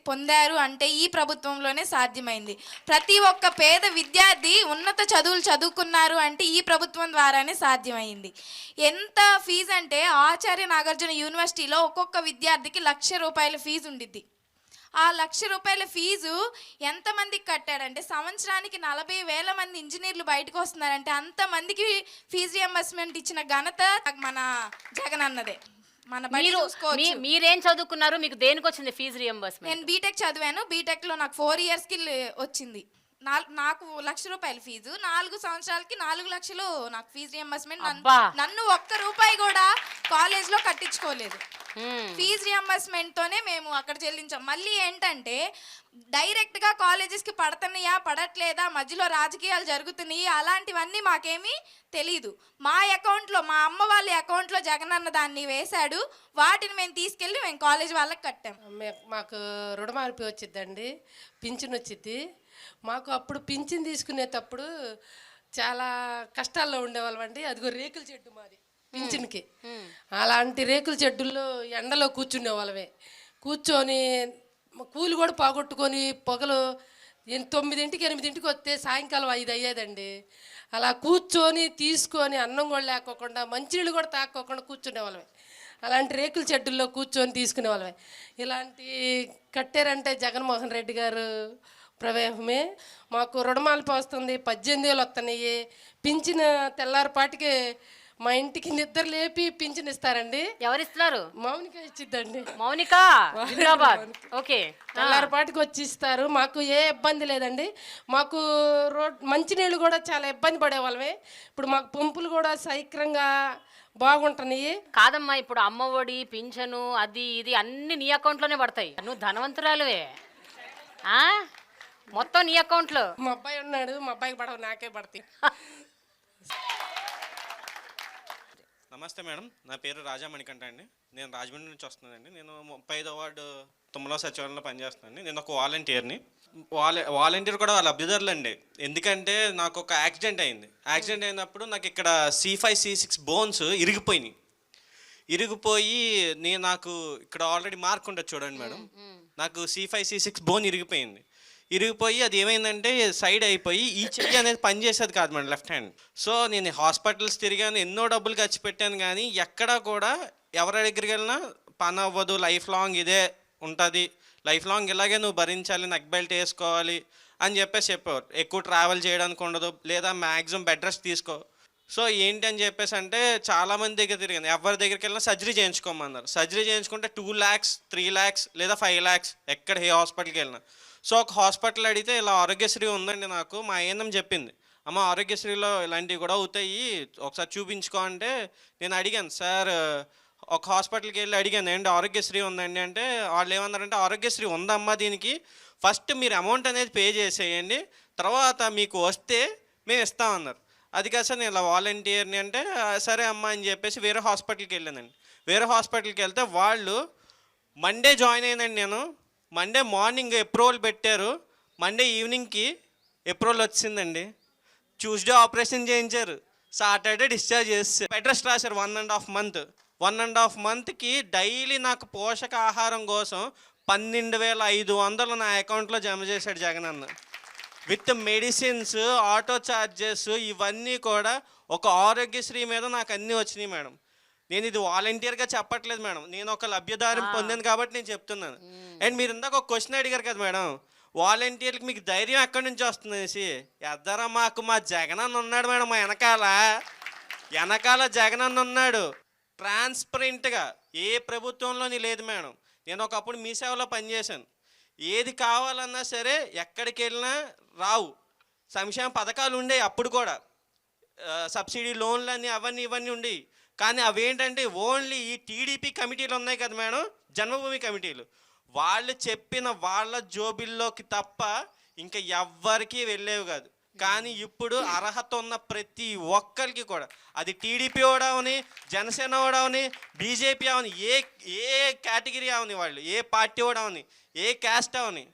పొందారు అంటే ఈ ప్రభుత్వంలోనే సాధ్యమైంది. ప్రతి ఒక్క పేద విద్యార్థి ఉన్నత చదువులు చదువుకున్నారు అంటే ఈ ప్రభుత్వం ద్వారానే సాధ్యమైంది. ఎంత ఫీజు అంటే ఆచార్య నాగార్జున యూనివర్సిటీలో ఒక్కొక్క విద్యార్థికి ₹1,00,000 ఫీజు ఉండిద్ది. ఆ ₹1,00,000 ఫీజు ఎంతమందికి కట్టాడంటే సంవత్సరానికి 40,000 మంది ఇంజనీర్లు బయటకు వస్తున్నారంటే అంతమందికి ఫీజు రియంబర్స్మెంట్ ఇచ్చిన ఘనత మన జగన్ అన్నదే. మన
మీరేం చదువుకున్నారు, మీకు దేనికి వచ్చింది ఫీజు రియంబర్స్మెంట్?
నేను బీటెక్ చదివాను. బీటెక్లో నాకు 4 ఇయర్స్కి వచ్చింది. నాకు ₹1,00,000 ఫీజు, 4 సంవత్సరాలకి 4 లక్షలు నాకు ఫీజు రియంబర్స్మెంట్. నన్ను ₹1 కూడా కాలేజ్లో కట్టించుకోలేదు. ఫీజు రియంబర్స్మెంట్ తోనే మేము అక్కడ చెల్లించాం. మళ్ళీ ఏంటంటే డైరెక్ట్గా కాలేజెస్కి పడుతున్నాయా పడట్లేదా, మధ్యలో రాజకీయాలు జరుగుతున్నాయి, అలాంటివన్నీ మాకేమీ తెలీదు. మా అకౌంట్లో, మా అమ్మ వాళ్ళ అకౌంట్లో జగనన్న దాన్ని వేశాడు. వాటిని మేము తీసుకెళ్ళి మేము కాలేజ్ వాళ్ళకి కట్టాం.
మాకు రుణమాఫీ వచ్చిద్దండి, పింఛన్ వచ్చిద్ది. మాకు అప్పుడు పింఛన్ తీసుకునేటప్పుడు చాలా కష్టాల్లో ఉండేవాళ్ళం అండి. అదిగో రేకుల చెట్టు మాది పింఛన్కి. అలాంటి రేకుల చెట్టుల్లో ఎండలో కూర్చునే వాళ్ళమే. కూర్చొని కూలి కూడా పోగొట్టుకొని పొగలు 9ంటికి 8ంటికి వస్తే సాయంకాలం 5 అయ్యేదండి. అలా కూర్చొని తీసుకొని అన్నం కూడా లేకోకుండా మంచినీళ్ళు కూడా తాక్కోకుండా కూర్చునే వాళ్ళమే. అలాంటి రేకుల చెట్టుల్లో కూర్చొని తీసుకునే వాళ్ళమే. ఇలాంటి కట్టారంటే జగన్మోహన్ రెడ్డి గారు ప్రవేశమే. మాకు రుణమాఫీ వస్తుంది, 18,000 వస్తున్నాయి. పింఛన్ తెల్లారిపాటికి మా ఇంటికి నిద్ర లేపి పింఛన్ ఇస్తారండి.
ఎవరిస్తున్నారు?
మౌనిక ఇచ్చిద్దండి.
మౌనిక జిందాబాద్. ఓకే,
తెల్లారిపాటికి వచ్చి ఇస్తారు. మాకు ఏ ఇబ్బంది లేదండి. మాకు మంచినీళ్ళు కూడా చాలా ఇబ్బంది పడేవాళ్ళమే. ఇప్పుడు మాకు పంపులు కూడా సైక్రంగా బాగుంటున్నాయి.
కాదమ్మా, ఇప్పుడు అమ్మ ఒడి, పింఛను, అది ఇది అన్ని నీ అకౌంట్లోనే పడతాయి. నువ్వు ధనవంతురాలువే, మొత్తం నీ అకౌంట్లో.
మా అబ్బాయి ఉన్నాడు, మా అబ్బాయికి పడవు, నాకే పడతాయి.
నమస్తే మేడం, నా పేరు రాజా మణికంఠ అండి. నేను రాజమండ్రి నుంచి వస్తున్నానండి. నేను 35వ వార్డు 9వ సచివాలయంలో పనిచేస్తున్నానండి. నేను ఒక వాలంటీర్ని. వాలంటీర్ కూడా వాళ్ళ లబ్ధిదారులు అండి. ఎందుకంటే నాకు ఒక యాక్సిడెంట్ అయింది. యాక్సిడెంట్ అయినప్పుడు నాకు ఇక్కడ C5, C6 బోన్స్ ఇరిగిపోయి నాకు ఇక్కడ ఆల్రెడీ మార్క్ ఉంటుంది చూడండి మేడం. నాకు C5, C6 బోన్ ఇరిగిపోయి అది ఏమైందంటే సైడ్ అయిపోయి ఈ చెయ్యి అనేది పనిచేసేది కాదు మేడం, లెఫ్ట్ హ్యాండ్. సో నేను హాస్పిటల్స్ తిరిగాను, ఎన్నో డబ్బులు ఖర్చు పెట్టాను, కానీ ఎక్కడా కూడా ఎవరి దగ్గరికి వెళ్ళినా పని అవ్వదు, లైఫ్ లాంగ్ ఇదే ఉంటుంది, లైఫ్ లాంగ్ ఇలాగే నువ్వు భరించాలి, నెక్ బెల్ట్ వేసుకోవాలి అని చెప్పేవారు. ఎక్కువ ట్రావెల్ చేయడానికి ఉండదు, లేదా మ్యాక్సిమం బెడ్ రెస్ట్ తీసుకో. సో ఏంటి అని చెప్పేసి అంటే చాలామంది దగ్గర తిరిగాను. ఎవరి దగ్గరికి వెళ్ళినా సర్జరీ చేయించుకోమన్నారు. సర్జరీ చేయించుకుంటే 2 lakhs, 3 lakhs లేదా 5 lakhs ఎక్కడ ఏ హాస్పిటల్కి వెళ్ళినా. సో ఒక హాస్పిటల్ అడిగితే ఇలా ఆరోగ్యశ్రీ ఉందండి, నాకు మా ఏఎన్ఎం చెప్పింది, అమ్మ ఆరోగ్యశ్రీలో ఇలాంటివి కూడా అవుతాయి, ఒకసారి చూపించుకో అంటే నేను అడిగాను, సార్ ఒక హాస్పిటల్కి వెళ్ళి అడిగాను, ఏంటి ఆరోగ్యశ్రీ ఉందండి అంటే వాళ్ళు ఏమన్నారంటే ఆరోగ్యశ్రీ ఉందమ్మా, దీనికి ఫస్ట్ మీరు అమౌంట్ అనేది పే చేసేయండి, తర్వాత మీకు వస్తే మేము ఇస్తామన్నారు. అది కాదు సార్ నేను ఇలా వాలంటీర్ని అంటే సరే అమ్మా అని చెప్పేసి వేరే హాస్పిటల్కి వెళ్ళానండి. వేరే హాస్పిటల్కి వెళ్తే వాళ్ళు మండే జాయిన్ అయ్యానండి. నేను మండే మార్నింగ్ అప్రూవల్ పెట్టారు, మండే ఈవినింగ్కి అప్రూవల్ వచ్చిందండి. ట్యూస్డే ఆపరేషన్ చేయించారు, సాటర్డే డిశ్చార్జ్ చేస్తారు. బెడ్ రెస్ట్ రాశారు 1.5 month. 1.5 monthకి డైలీ నాకు పోషకాహారం కోసం 12,500 నా అకౌంట్లో జమ చేశాడు జగన్ అన్న. విత్ మెడిసిన్స్, ఆటో ఛార్జెస్ ఇవన్నీ కూడా ఒక ఆరోగ్యశ్రీ మీద నాకు అన్నీ వచ్చినాయి మేడం. నేను ఇది వాలంటీర్గా చెప్పట్లేదు మేడం, నేను ఒక లబ్ధిదారం పొందాను కాబట్టి నేను చెప్తున్నాను. అండ్ మీరు ఇందాక ఒక క్వశ్చన్ అడిగారు కదా మేడం, వాలంటీర్లకు మీకు ధైర్యం ఎక్కడి నుంచి వస్తుంది అనేసి. ఎద్దరా మాకు మా జగనన్న ఉన్నాడు మేడం, మా వెనకాల జగనన్న ఉన్నాడు. ట్రాన్స్పరెంట్గా ఏ ప్రభుత్వంలోని లేదు మేడం. నేను ఒకప్పుడు మీ సేవలో పనిచేశాను. ఏది కావాలన్నా సరే ఎక్కడికి వెళ్ళినా రావు. సంక్షేమ పథకాలు ఉండేవి అప్పుడు కూడా, సబ్సిడీ లోన్లు అని అవన్నీ ఇవన్నీ ఉండేవి. కానీ అవేంటంటే ఓన్లీ ఈ టీడీపీ కమిటీలు ఉన్నాయి కదా మేడం, జన్మభూమి కమిటీలు, వాళ్ళు చెప్పిన వాళ్ళ జోబిల్లోకి తప్ప ఇంకా ఎవ్వరికీ వెళ్ళేవి కాదు. కానీ ఇప్పుడు అర్హత ఉన్న ప్రతి ఒక్కరికి కూడా, అది టీడీపీ అవని, జనసేన అవని, బీజేపీ అవని, ఏ కేటగిరీ అవని, వాళ్ళు ఏ పార్టీ అవని, ఏ క్యాస్ట్ అవని,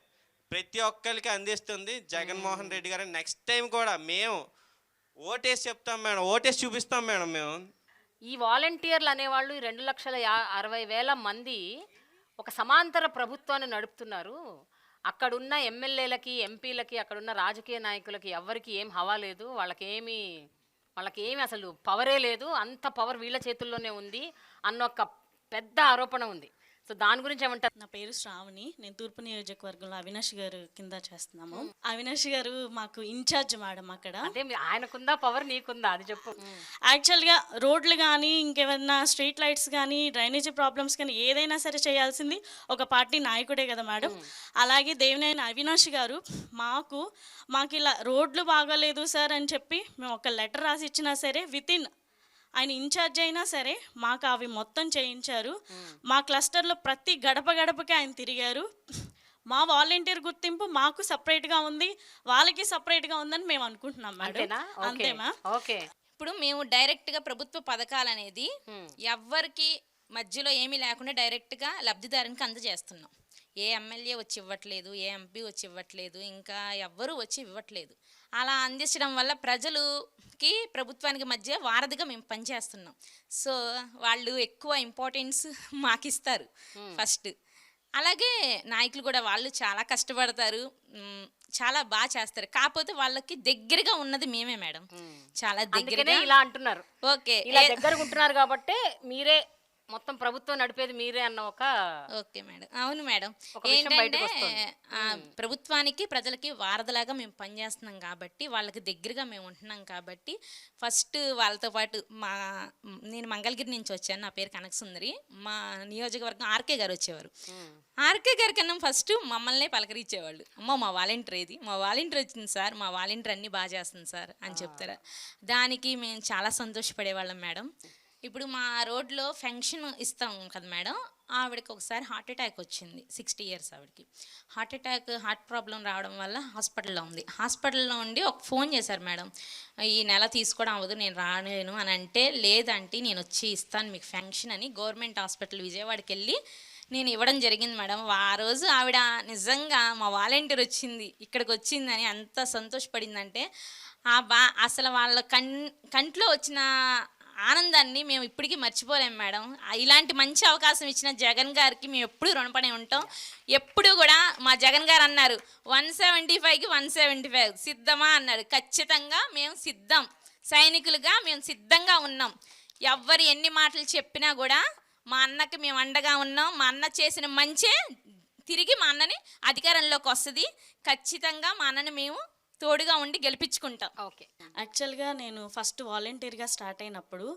ప్రతి ఒక్కరికి అందిస్తుంది జగన్మోహన్ రెడ్డి గారు. నెక్స్ట్ టైం కూడా మేము ఓటేసి చెప్తాం మేడం, ఓటేసి చూపిస్తాం మేడం మేము.
ఈ వాలంటీర్లు అనేవాళ్ళు 2,60,000 మంది ఒక సమాంతర ప్రభుత్వాన్ని నడుపుతున్నారు. అక్కడున్న ఎమ్మెల్యేలకి, ఎంపీలకి, అక్కడున్న రాజకీయ నాయకులకి ఎవ్వరికి ఏం హవా లేదు, వాళ్ళకేమి అసలు పవరే లేదు, అంత పవర్ వీళ్ళ చేతుల్లోనే ఉంది అన్న ఒక పెద్ద ఆరోపణ ఉంది. సో దాని గురించి ఏమంటారు?
నా పేరు శ్రావణి, నేను తూర్పు నియోజకవర్గంలో అవినాష్ గారు కింద చేస్తున్నాము. అవినాష్ గారు మాకు ఇన్ఛార్జ్ మేడం అక్కడ.
అంటే ఆయనకుందా పవర్, నీకుందా అది చెప్పు.
యాక్చువల్గా రోడ్లు కానీ ఇంకేమైనా స్ట్రీట్ లైట్స్ కానీ డ్రైనేజీ ప్రాబ్లమ్స్ కానీ ఏదైనా సరే చేయాల్సింది ఒక పార్టీ నాయకుడే కదా మేడం. అలాగే దేవినేని అవినాష్ గారు మాకు ఇలా రోడ్లు బాగోలేదు సార్ అని చెప్పి మేము ఒక లెటర్ రాసి ఇచ్చినా సరే వితిన్ ఆయన ఇన్ఛార్జ్ అయినా సరే మాకు అవి మొత్తం చేయించారు. మా క్లస్టర్లో ప్రతి గడపకి ఆయన తిరిగారు. మా వాలంటీర్ గుర్తింపు మాకు సపరేట్గా ఉంది, వాళ్ళకి సపరేట్గా ఉందని మేము అనుకుంటున్నాం మేడం. అంతేమా?
ఓకే.
ఇప్పుడు మేము డైరెక్ట్గా ప్రభుత్వ పథకాలు అనేది ఎవ్వరికి మధ్యలో ఏమీ లేకుండా డైరెక్ట్గా లబ్ధిదారునికి అందజేస్తున్నాం. ఏ ఎమ్మెల్యే వచ్చి ఇవ్వట్లేదు, ఏ ఎంపీ వచ్చి ఇవ్వట్లేదు, ఇంకా ఎవ్వరూ వచ్చి ఇవ్వట్లేదు. అలా అందించడం వల్ల ప్రజలుకి ప్రభుత్వానికి మధ్య వారధిగా మేము పనిచేస్తున్నాం. సో వాళ్ళు ఎక్కువ ఇంపార్టెన్స్ మాకు ఇస్తారు ఫస్ట్. అలాగే నాయకులు కూడా వాళ్ళు చాలా కష్టపడతారు, చాలా బాగా చేస్తారు. కాకపోతే వాళ్ళకి దగ్గరగా ఉన్నది మేమే మేడం, చాలా దగ్గరగా.
ఇలా అంటున్నారు.
ఓకే,
ఇలా దగ్గరగా ఉంటున్నారు కాబట్టి మీరే మొత్తం ప్రభుత్వం నడిపేది మీరే అన్న ఒక.
ఓకే మేడం, అవును మేడం. ఏంటంటే ప్రభుత్వానికి ప్రజలకి వారధలాగా మేము పనిచేస్తున్నాం కాబట్టి, వాళ్ళకి దగ్గరగా మేము ఉంటున్నాం కాబట్టి ఫస్ట్ వాళ్ళతో పాటు నేను మంగళగిరి నుంచి వచ్చాను, నా పేరు కనకసుందరి. మా నియోజకవర్గం ఆర్కే గారు వచ్చేవారు. ఆర్కే గారి కన్నా ఫస్ట్ మమ్మల్ని పలకరించేవాళ్ళు. అమ్మ మా వాలంటీర్ ఏది, మా వాలంటీర్ వచ్చింది సార్, మా వాలంటీర్ అన్నీ బాగా చేస్తుంది సార్ అని చెప్తారు. దానికి మేము చాలా సంతోషపడేవాళ్ళం మేడం. ఇప్పుడు మా రోడ్లో ఫంక్షన్ ఇస్తాం కదా మేడం, ఆవిడకి ఒకసారి హార్ట్ అటాక్ వచ్చింది. 60 years ఆవిడకి హార్ట్ ప్రాబ్లం రావడం వల్ల హాస్పిటల్లో ఉంది. హాస్పిటల్లో ఉండి ఒక ఫోన్ చేశారు మేడం, ఈ నెల తీసుకోవడం అవ్వదు, నేను రాలేను అని అంటే, లేదంటే నేను వచ్చి ఇస్తాను మీకు ఫంక్షన్ అని గవర్నమెంట్ హాస్పిటల్ విజయవాడకి వెళ్ళి నేను ఇవ్వడం జరిగింది మేడం. ఆ రోజు ఆవిడ నిజంగా మా వాలంటీర్ వచ్చింది ఇక్కడికి వచ్చిందని ఎంత సంతోషపడిందంటే, అసలు వాళ్ళ కంట్లో వచ్చిన ఆనందాన్ని మేము ఇప్పటికీ మర్చిపోలేము మేడం. ఇలాంటి మంచి అవకాశం ఇచ్చిన జగన్ గారికి మేము ఎప్పుడు రుణపడి ఉంటాం. ఎప్పుడు కూడా మా జగన్ గారు అన్నారు 175కి 175 సిద్ధమా అన్నారు. ఖచ్చితంగా మేము సిద్ధం, సైనికులుగా మేము సిద్ధంగా ఉన్నాం. ఎవ్వరు ఎన్ని మాటలు చెప్పినా కూడా మా అన్నకి మేము అండగా ఉన్నాం. మా అన్న చేసిన మంచే తిరిగి మా అన్నని అధికారంలోకి వస్తుంది. ఖచ్చితంగా మా అన్నని మేము తోడుగా ఉండి గెలిపించుకుంటాం.
ఓకే.
యాక్చువల్గా నేను ఫస్ట్ వాలంటీర్గా స్టార్ట్ అయినప్పుడు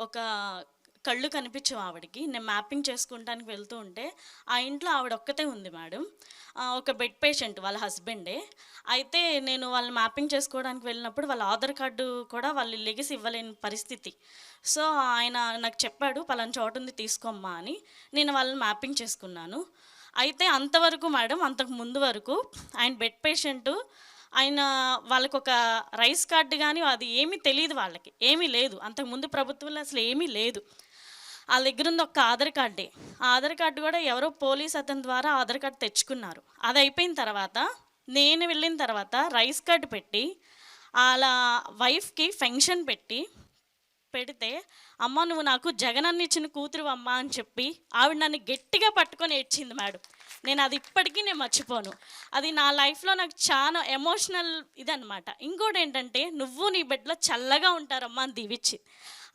ఒక కళ్ళు కనిపించవు ఆవిడకి. నేను మ్యాపింగ్ చేసుకుంటానికి వెళ్తూ ఉంటే ఆ ఇంట్లో ఆవిడ ఒక్కతే ఉంది మేడం, ఒక బెడ్ పేషెంట్ వాళ్ళ హస్బెండే. అయితే నేను వాళ్ళని మ్యాపింగ్ చేసుకోవడానికి వెళ్ళినప్పుడు వాళ్ళ ఆధార్ కార్డు కూడా వాళ్ళు లెగిసి ఇవ్వలేని పరిస్థితి. సో ఆయన నాకు చెప్పాడు పలానా చోటు ఉంది తీసుకోమ్మా అని. నేను వాళ్ళని మ్యాపింగ్ చేసుకున్నాను. అయితే అంతవరకు మేడం, అంతకు ముందు వరకు ఆయన బెడ్ పేషెంటు, ఆయన వాళ్ళకు ఒక రైస్ కార్డు కానీ అది ఏమీ తెలియదు, వాళ్ళకి ఏమీ లేదు. అంతకుముందు ప్రభుత్వంలో అసలు ఏమీ లేదు. వాళ్ళ దగ్గర ఉంది ఒక ఆధార్ కార్డే. ఆ ఆధార్ కార్డు కూడా ఎవరో పోలీస్ అతని ద్వారా ఆధార్ కార్డు తెచ్చుకున్నారు. అది అయిపోయిన తర్వాత నేను వెళ్ళిన తర్వాత రైస్ కార్డు పెట్టి వాళ్ళ వైఫ్కి ఫంక్షన్ పెడితే, అమ్మ నువ్వు నాకు జగన్ అన్న ఇచ్చిన కూతురు అమ్మ అని చెప్పి ఆవిడ నన్ను గట్టిగా పట్టుకొని ఏడ్చింది మేడం. నేను అది ఇప్పటికీ నేను మర్చిపోను. అది నా లైఫ్లో నాకు చాలా ఎమోషనల్ ఇదనమాట. ఇంకోటి ఏంటంటే, నువ్వు నీ బిడ్డలో చల్లగా ఉంటారమ్మా అని దీవిచ్చి.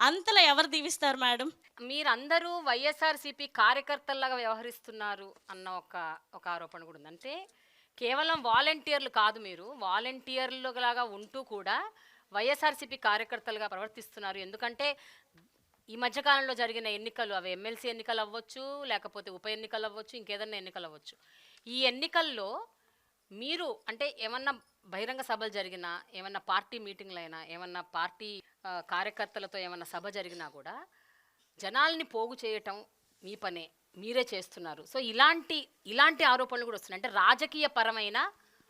అంతలో ఎవరు దీవిస్తారు మేడం?
మీరందరూ వైఎస్ఆర్సీపీ కార్యకర్తల్లాగా వ్యవహరిస్తున్నారు అన్న ఒక ఆరోపణ కూడా ఉంది. అంటే కేవలం వాలంటీర్లు కాదు, మీరు వాలంటీర్లు లాగా ఉంటూ కూడా వైఎస్ఆర్సీపీ కార్యకర్తలుగా ప్రవర్తిస్తున్నారు. ఎందుకంటే ఈ మధ్యకాలంలో జరిగిన ఎన్నికలు, అవి ఎమ్మెల్సీ ఎన్నికలు అవ్వచ్చు, లేకపోతే ఉప ఎన్నికలు అవ్వచ్చు, ఇంకేదన్నా ఎన్నికలు అవ్వచ్చు. ఈ ఎన్నికల్లో మీరు అంటే ఏమన్నా బహిరంగ సభలు జరిగినా, ఏమన్నా పార్టీ మీటింగ్లు అయినా, ఏమన్నా పార్టీ కార్యకర్తలతో ఏమన్నా సభ జరిగినా కూడా జనాల్ని పోగు చేయటం మీ పనే, మీరే చేస్తున్నారు. సో ఇలాంటి ఆరోపణలు కూడా వస్తున్నాయి, అంటే రాజకీయ పరమైన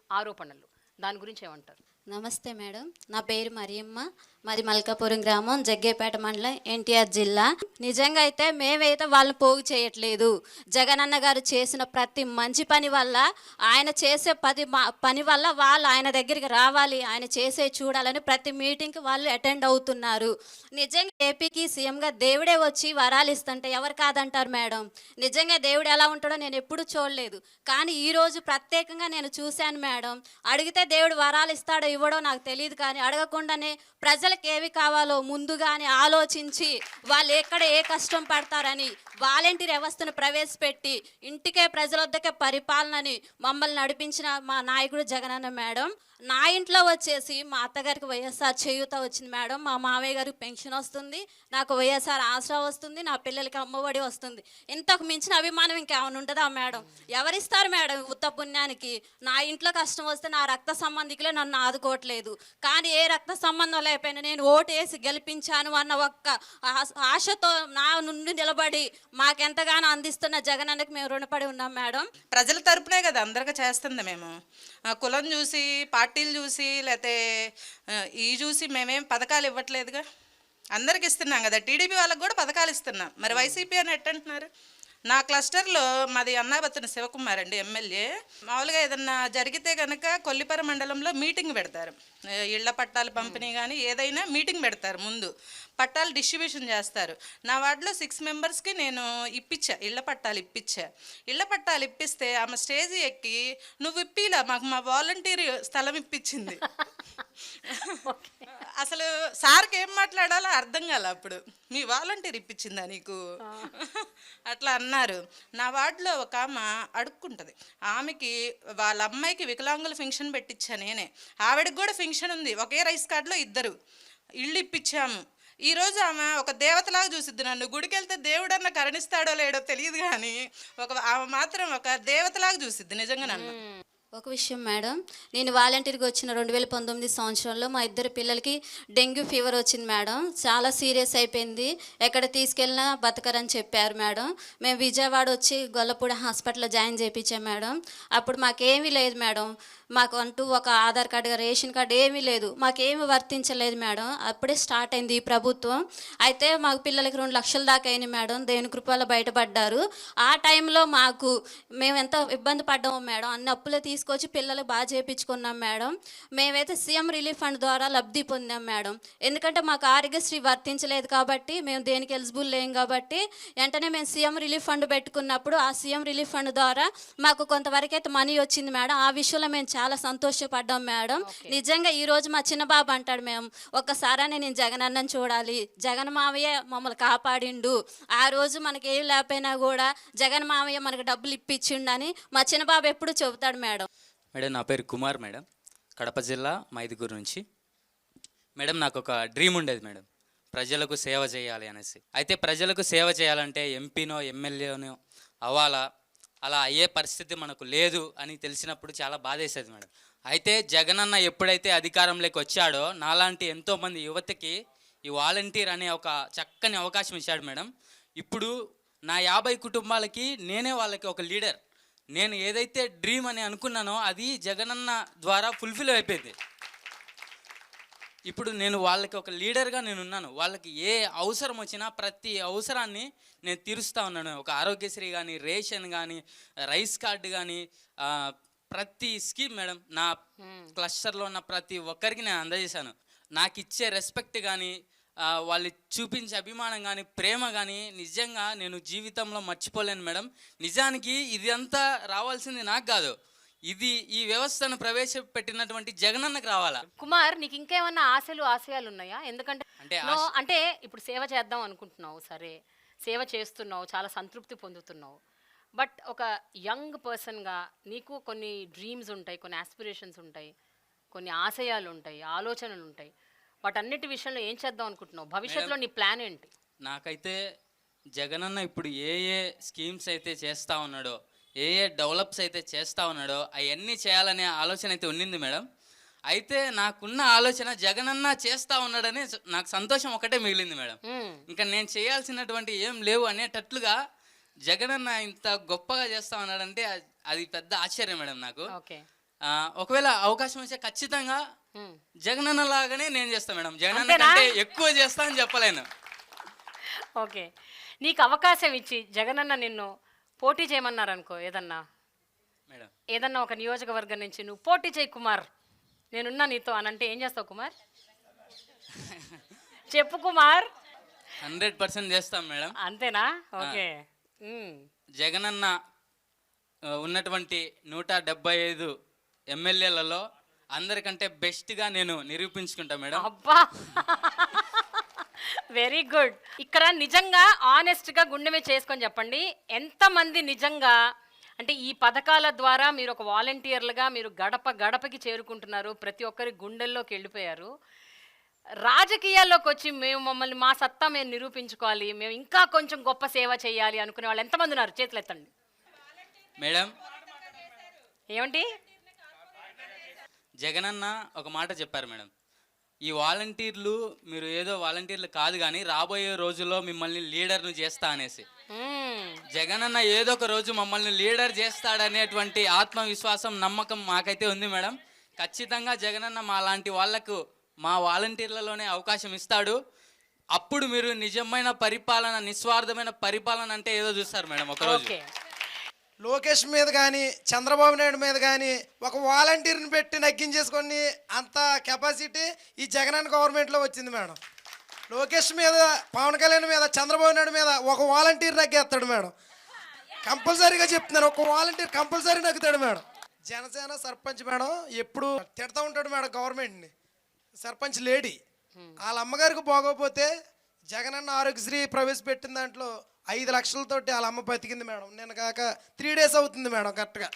ఆరోపణలు. దాని గురించి ఏమంటారు?
నమస్తే మేడం, నా పేరు మరియమ్మ, మాది మల్కాపురం గ్రామం, జగ్గేపేట మండలం, ఎన్టీఆర్ జిల్లా. నిజంగా అయితే మేమైతే వాళ్ళని పోగు చేయట్లేదు. జగనన్న గారు చేసిన ప్రతి మంచి పని వల్ల, ఆయన చేసే పని వల్ల వాళ్ళు ఆయన దగ్గరికి రావాలి, ఆయన చేసే చూడాలని ప్రతి మీటింగ్కి వాళ్ళు అటెండ్ అవుతున్నారు. నిజంగా ఏపీకి సీఎంగా దేవుడే వచ్చి వరాలు ఇస్తుంటే ఎవరు కాదంటారు మేడం? నిజంగా దేవుడు ఎలా ఉంటాడో నేను ఎప్పుడు చూడలేదు, కానీ ఈరోజు ప్రత్యేకంగా నేను చూశాను మేడం. అడిగితే దేవుడు వరాలు ఇస్తాడో ఇవ్వడో నాకు తెలియదు, కానీ అడగకుండానే ప్రజలకు ఏవి కావాలో ముందుగానే ఆలోచించి వాళ్ళు ఎక్కడ ఏ కష్టం పడతారని వాలంటీర్ వ్యవస్థను ప్రవేశపెట్టి ఇంటికే ప్రజల వద్దకే పరిపాలనని మమ్మల్ని నడిపించిన మా నాయకుడు జగనన్న మేడం. నా ఇంట్లో వచ్చేసి మా అత్తగారికి వైఎస్ఆర్ చేయూత వచ్చింది మేడం, మా మావయ్య గారికి పెన్షన్ వస్తుంది, నాకు వైఎస్ఆర్ ఆసరా వస్తుంది, నా పిల్లలకి అమ్మఒడి వస్తుంది. ఇంతకు మించిన అభిమానం ఇంకేమైనా ఉంటుందా మేడం? ఎవరిస్తారు మేడం ఉత్త పుణ్యానికి? నా ఇంట్లో కష్టం వస్తే నా రక్త సంబంధికులే నన్ను ఆదుకోవట్లేదు, కానీ ఏ రక్త సంబంధం లేకపోయినా నేను ఓటు వేసి గెలిపించాను అన్న ఒక్క ఆశతో నా నుండి నిలబడి మాకెంతగానో అందిస్తున్న జగనన్నకి మేము రుణపడి ఉన్నాం మేడం.
ప్రజల తరపునే కదా అందరికీ చేస్తుంది. మేము కులం చూసి, పార్టీలు చూసి, లేకపోతే చూసి మేమేం పథకాలు ఇవ్వట్లేదుగా, అందరికి ఇస్తున్నాం కదా. టీడీపీ వాళ్ళకి కూడా పథకాలు ఇస్తున్నాం, మరి వైసీపీ అని ఎట్టంటున్నారు? నా క్లస్టర్లో మాది అన్నాబత్తున శివకుమార్ అండి, ఎమ్మెల్యే. మామూలుగా ఏదన్నా జరిగితే కనుక కొల్లిపర మండలంలో మీటింగ్ పెడతారు, ఇళ్ల పట్టాలు పంపిణీ కానీ ఏదైనా మీటింగ్ పెడతారు, ముందు పట్టాలు డిస్ట్రిబ్యూషన్ చేస్తారు. నా వార్డులో 6 మెంబర్స్కి నేను ఇప్పించా, ఇళ్ల పట్టాలు ఇప్పించా. ఇళ్ల పట్టాలు ఇప్పిస్తే ఆమె స్టేజ్ ఎక్కి నువ్వు ఇప్పిలా, మాకు మా వాలంటీర్ స్థలం ఇప్పించింది. అసలు సార్కి ఏం మాట్లాడాలో అర్థం కాల. అప్పుడు మీ వాలంటీర్ ఇప్పించిందా నీకు అట్లా అన్నారు. నా వార్డులో ఒక ఆమె అడుక్కుంటుంది, ఆమెకి వాళ్ళ అమ్మాయికి వికలాంగుల ఫంక్షన్ పెట్టించా నేనే, ఆవిడకి కూడా ఫంక్షన్ ఉంది, ఒకే రైస్ కార్డులో 2 ఇళ్ళు ఇప్పించాము. ఈరోజు ఆమె ఒక దేవతలాగా చూసిద్ది నన్ను. గుడికి వెళ్తే దేవుడన్నా కరుణిస్తాడో లేడో తెలియదు, కానీ ఆమె మాత్రం ఒక దేవతలాగా చూసిద్ది నిజంగా నన్ను.
ఒక విషయం మేడం, నేను వాలంటీర్గా వచ్చిన 2019 సంవత్సరంలో మా 2 పిల్లలకి డెంగ్యూ ఫీవర్ వచ్చింది మేడం. చాలా సీరియస్ అయిపోయింది, ఎక్కడ తీసుకెళ్ళినా బతకరని చెప్పారు మేడం. మేము విజయవాడ వచ్చి గొల్లపూడి హాస్పిటల్లో జాయిన్ చేయించాం మేడం. అప్పుడు మాకేమీ లేదు మేడం, మాకు అంటూ ఒక ఆధార్ కార్డు, రేషన్ కార్డు ఏమీ లేదు, మాకేమీ వర్తించలేదు మేడం. అప్పుడే స్టార్ట్ అయింది ఈ ప్రభుత్వం. అయితే మాకు పిల్లలకి 2 లక్షల దాకా అయింది మేడం, దేవుని కృపలో బయటపడ్డారు. ఆ టైంలో మేము ఎంత ఇబ్బంది పడ్డాము మేడం, అన్ని అప్పులు తీసుకొచ్చి పిల్లలు బాగా చేయించుకున్నాం మేడం. మేమైతే సీఎం రిలీఫ్ ఫండ్ ద్వారా లబ్ధి పొందాం మేడం. ఎందుకంటే మాకు ఆరోగ్యశ్రీ వర్తించలేదు కాబట్టి, మేము దేనికి ఎలిజిబుల్ లేం కాబట్టి, వెంటనే మేము సీఎం రిలీఫ్ ఫండ్ పెట్టుకున్నప్పుడు ఆ సీఎం రిలీఫ్ ఫండ్ ద్వారా మాకు కొంతవరకు అయితే మనీ వచ్చింది మేడం. ఆ విషయంలో మేము చాలా సంతోషపడ్డాం మేడం. నిజంగా ఈరోజు మా చిన్న బాబు అంటాడు, మేము ఒక్కసారి నేను జగనన్నను చూడాలి, జగన్ మావయ్య మమ్మల్ని కాపాడిండు, ఆ రోజు మనకి ఏం లేకపోయినా కూడా జగన్ మావయ్య మనకు డబ్బులు ఇప్పించిండని మా చిన్న బాబు ఎప్పుడు చెబుతాడు మేడం.
మేడం నా పేరు కుమార్ మేడం, కడప జిల్లా మైదుగురు నుంచి. మేడం నాకు ఒక డ్రీమ్ ఉండేది మేడం, ప్రజలకు సేవ చేయాలి అనేసి. అయితే ప్రజలకు సేవ చేయాలంటే ఎంపీనో ఎమ్మెల్యేనో అవ్వాలా, అలా అయ్యే పరిస్థితి మనకు లేదు అని తెలిసినప్పుడు చాలా బాధేసేది మేడం. అయితే జగనన్న ఎప్పుడైతే అధికారంలోకి వచ్చాడో నాలాంటి ఎంతోమంది యువతకి ఈ వాలంటీర్ అనే ఒక చక్కని అవకాశం ఇచ్చాడు మేడం. ఇప్పుడు నా 50 కుటుంబాలకి నేనే వాళ్ళకి ఒక లీడర్. నేను ఏదైతే డ్రీమ్ అని అనుకున్నానో అది జగనన్న ద్వారా ఫుల్ఫిల్ అయిపోయింది. ఇప్పుడు నేను వాళ్ళకి ఒక లీడర్గా నేను ఉన్నాను. వాళ్ళకి ఏ అవసరం వచ్చినా ప్రతి అవసరాన్ని నేను తీరుస్తూ ఉన్నాను. ఒక ఆరోగ్యశ్రీ కానీ, రేషన్ కానీ, రైస్ కార్డు కానీ, ప్రతి స్కీమ్ మేడం నా క్లస్టర్లో ఉన్న ప్రతి ఒక్కరికి నేను అందజేశాను. నాకు ఇచ్చే రెస్పెక్ట్ కానీ, వాళ్ళు చూపించే అభిమానం కానీ, ప్రేమ కానీ నిజంగా నేను జీవితంలో మర్చిపోలేను మేడం. నిజానికి ఇది అంతా రావాల్సింది నాకు కాదు, ఇది ఈ వ్యవస్థను ప్రవేశపెట్టినటువంటి జగనన్నకు రావాలా.
కుమార్, నీకు ఇంకేమన్నా ఆశయాలు ఉన్నాయా? ఎందుకంటే అంటే ఇప్పుడు సేవ చేద్దాం అనుకుంటున్నావు, సరే సేవ చేస్తున్నావు, చాలా సంతృప్తి పొందుతున్నావు. బట్ ఒక యంగ్ పర్సన్గా నీకు కొన్ని డ్రీమ్స్ ఉంటాయి, కొన్ని ఆస్పిరేషన్స్ ఉంటాయి, కొన్ని ఆశయాలు ఉంటాయి, ఆలోచనలు ఉంటాయి. వాటన్నిటి విషయంలో ఏం చేద్దాం అనుకుంటున్నావు? భవిష్యత్తులో నీ ప్లాన్ ఏంటి?
నాకైతే జగనన్న ఇప్పుడు ఏ ఏ స్కీమ్స్ అయితే చేస్తూ ఉన్నాడో, ఏ ఏ డెవలప్స్ అయితే చేస్తూ ఉన్నాడో అవన్నీ చేయాలనే ఆలోచన అయితే ఉన్నింది మేడం. అయితే నాకున్న ఆలోచన జగనన్న చేస్తూ ఉన్నాడని నాకు సంతోషం ఒకటే మిగిలింది మేడం. ఇంకా నేను చేయాల్సినటువంటి ఏం లేవు అనేటట్లుగా జగనన్న ఇంత గొప్పగా చేస్తూ ఉన్నాడంటే అది పెద్ద ఆశ్చర్యం మేడం నాకు. ఒకవేళ అవకాశం వస్తే ఖచ్చితంగా జగనన్న లాగానే నేను చేస్తాను మేడం. జగనన్న కంటే ఎక్కువ చేస్తా అని చెప్పలేను.
ఓకే, నీకు అవకాశం ఇచ్చి జగనన్న నిన్ను పోటీ చేయమన్నారు అనుకో,
మేడం
ఏదన్నా ఒక నియోజకవర్గం నుంచి నువ్వు పోటీ చేయి కుమార్, నేనున్నా నీతో అని అంటే ఏం చేస్తావు కుమార్? చెప్పు కుమార్.
100% చేస్తాం మేడం.
అంతేనా? ఓకే.
జగనన్న ఉన్నటువంటి 175 ఎమ్మెల్యేలలో అందరికంటే బెస్ట్గా నేను నిరూపించుకుంటా మేడం.
అబ్బా, వెరీ గుడ్. ఇక్కడ నిజంగా ఆనెస్ట్గా గుండె మీద చేసుకొని చెప్పండి, ఎంతమంది నిజంగా అంటే ఈ పథకాల ద్వారా మీరు ఒక వాలంటీర్లుగా మీరు గడప గడపకి చేరుకుంటున్నారు, ప్రతి ఒక్కరి గుండెల్లోకి వెళ్ళిపోయారు. రాజకీయాల్లోకి వచ్చి మమ్మల్ని మా సత్తా మేము నిరూపించుకోవాలి, మేము ఇంకా కొంచెం గొప్ప సేవ చేయాలి అనుకునే వాళ్ళు ఎంతమంది ఉన్నారు? చేతులు ఎత్తండి
మేడం.
ఏమండి?
జగనన్న ఒక మాట చెప్పారు మేడం, ఈ వాలంటీర్లు మీరు ఏదో వాలంటీర్లు కాదు కానీ రాబోయే రోజుల్లో మిమ్మల్ని లీడర్ను చేస్తా అనేసి. జగనన్న ఏదో ఒక రోజు మమ్మల్ని లీడర్ చేస్తాడనేటువంటి ఆత్మవిశ్వాసం, నమ్మకం మాకైతే ఉంది మేడం. ఖచ్చితంగా జగనన్న మా లాంటి వాళ్లకు మా వాలంటీర్లలోనే అవకాశం ఇస్తాడు. అప్పుడు మీరు నిజమైన పరిపాలన, నిస్వార్థమైన పరిపాలన అంటే ఏదో చూస్తారు మేడం ఒకరోజు.
లోకేష్ మీద కానీ చంద్రబాబు నాయుడు మీద కానీ ఒక వాలంటీర్ని పెట్టి నగ్గించేసుకొని అంత కెపాసిటీ ఈ జగనన్న గవర్నమెంట్లో వచ్చింది మేడం. లోకేష్ మీద, పవన్ కళ్యాణ్ మీద, చంద్రబాబు నాయుడు మీద ఒక వాలంటీర్ నగ్గేస్తాడు మేడం. కంపల్సరీగా చెప్తున్నాను, ఒక వాలంటీర్ కంపల్సరీ నగ్గుతాడు మేడం. జనసేన సర్పంచ్ మేడం ఎప్పుడు తిడతా ఉంటాడు మేడం గవర్నమెంట్ని. సర్పంచ్ లేడీ వాళ్ళ అమ్మగారికి బాగోపోతే జగనన్న ఆరోగ్యశ్రీ ప్రవేశపెట్టిన దాంట్లో 5 లక్షలతోటి వాళ్ళ అమ్మ బతికింది మేడం. నేను కాక 3 days అవుతుంది మేడం. కరెక్ట్గా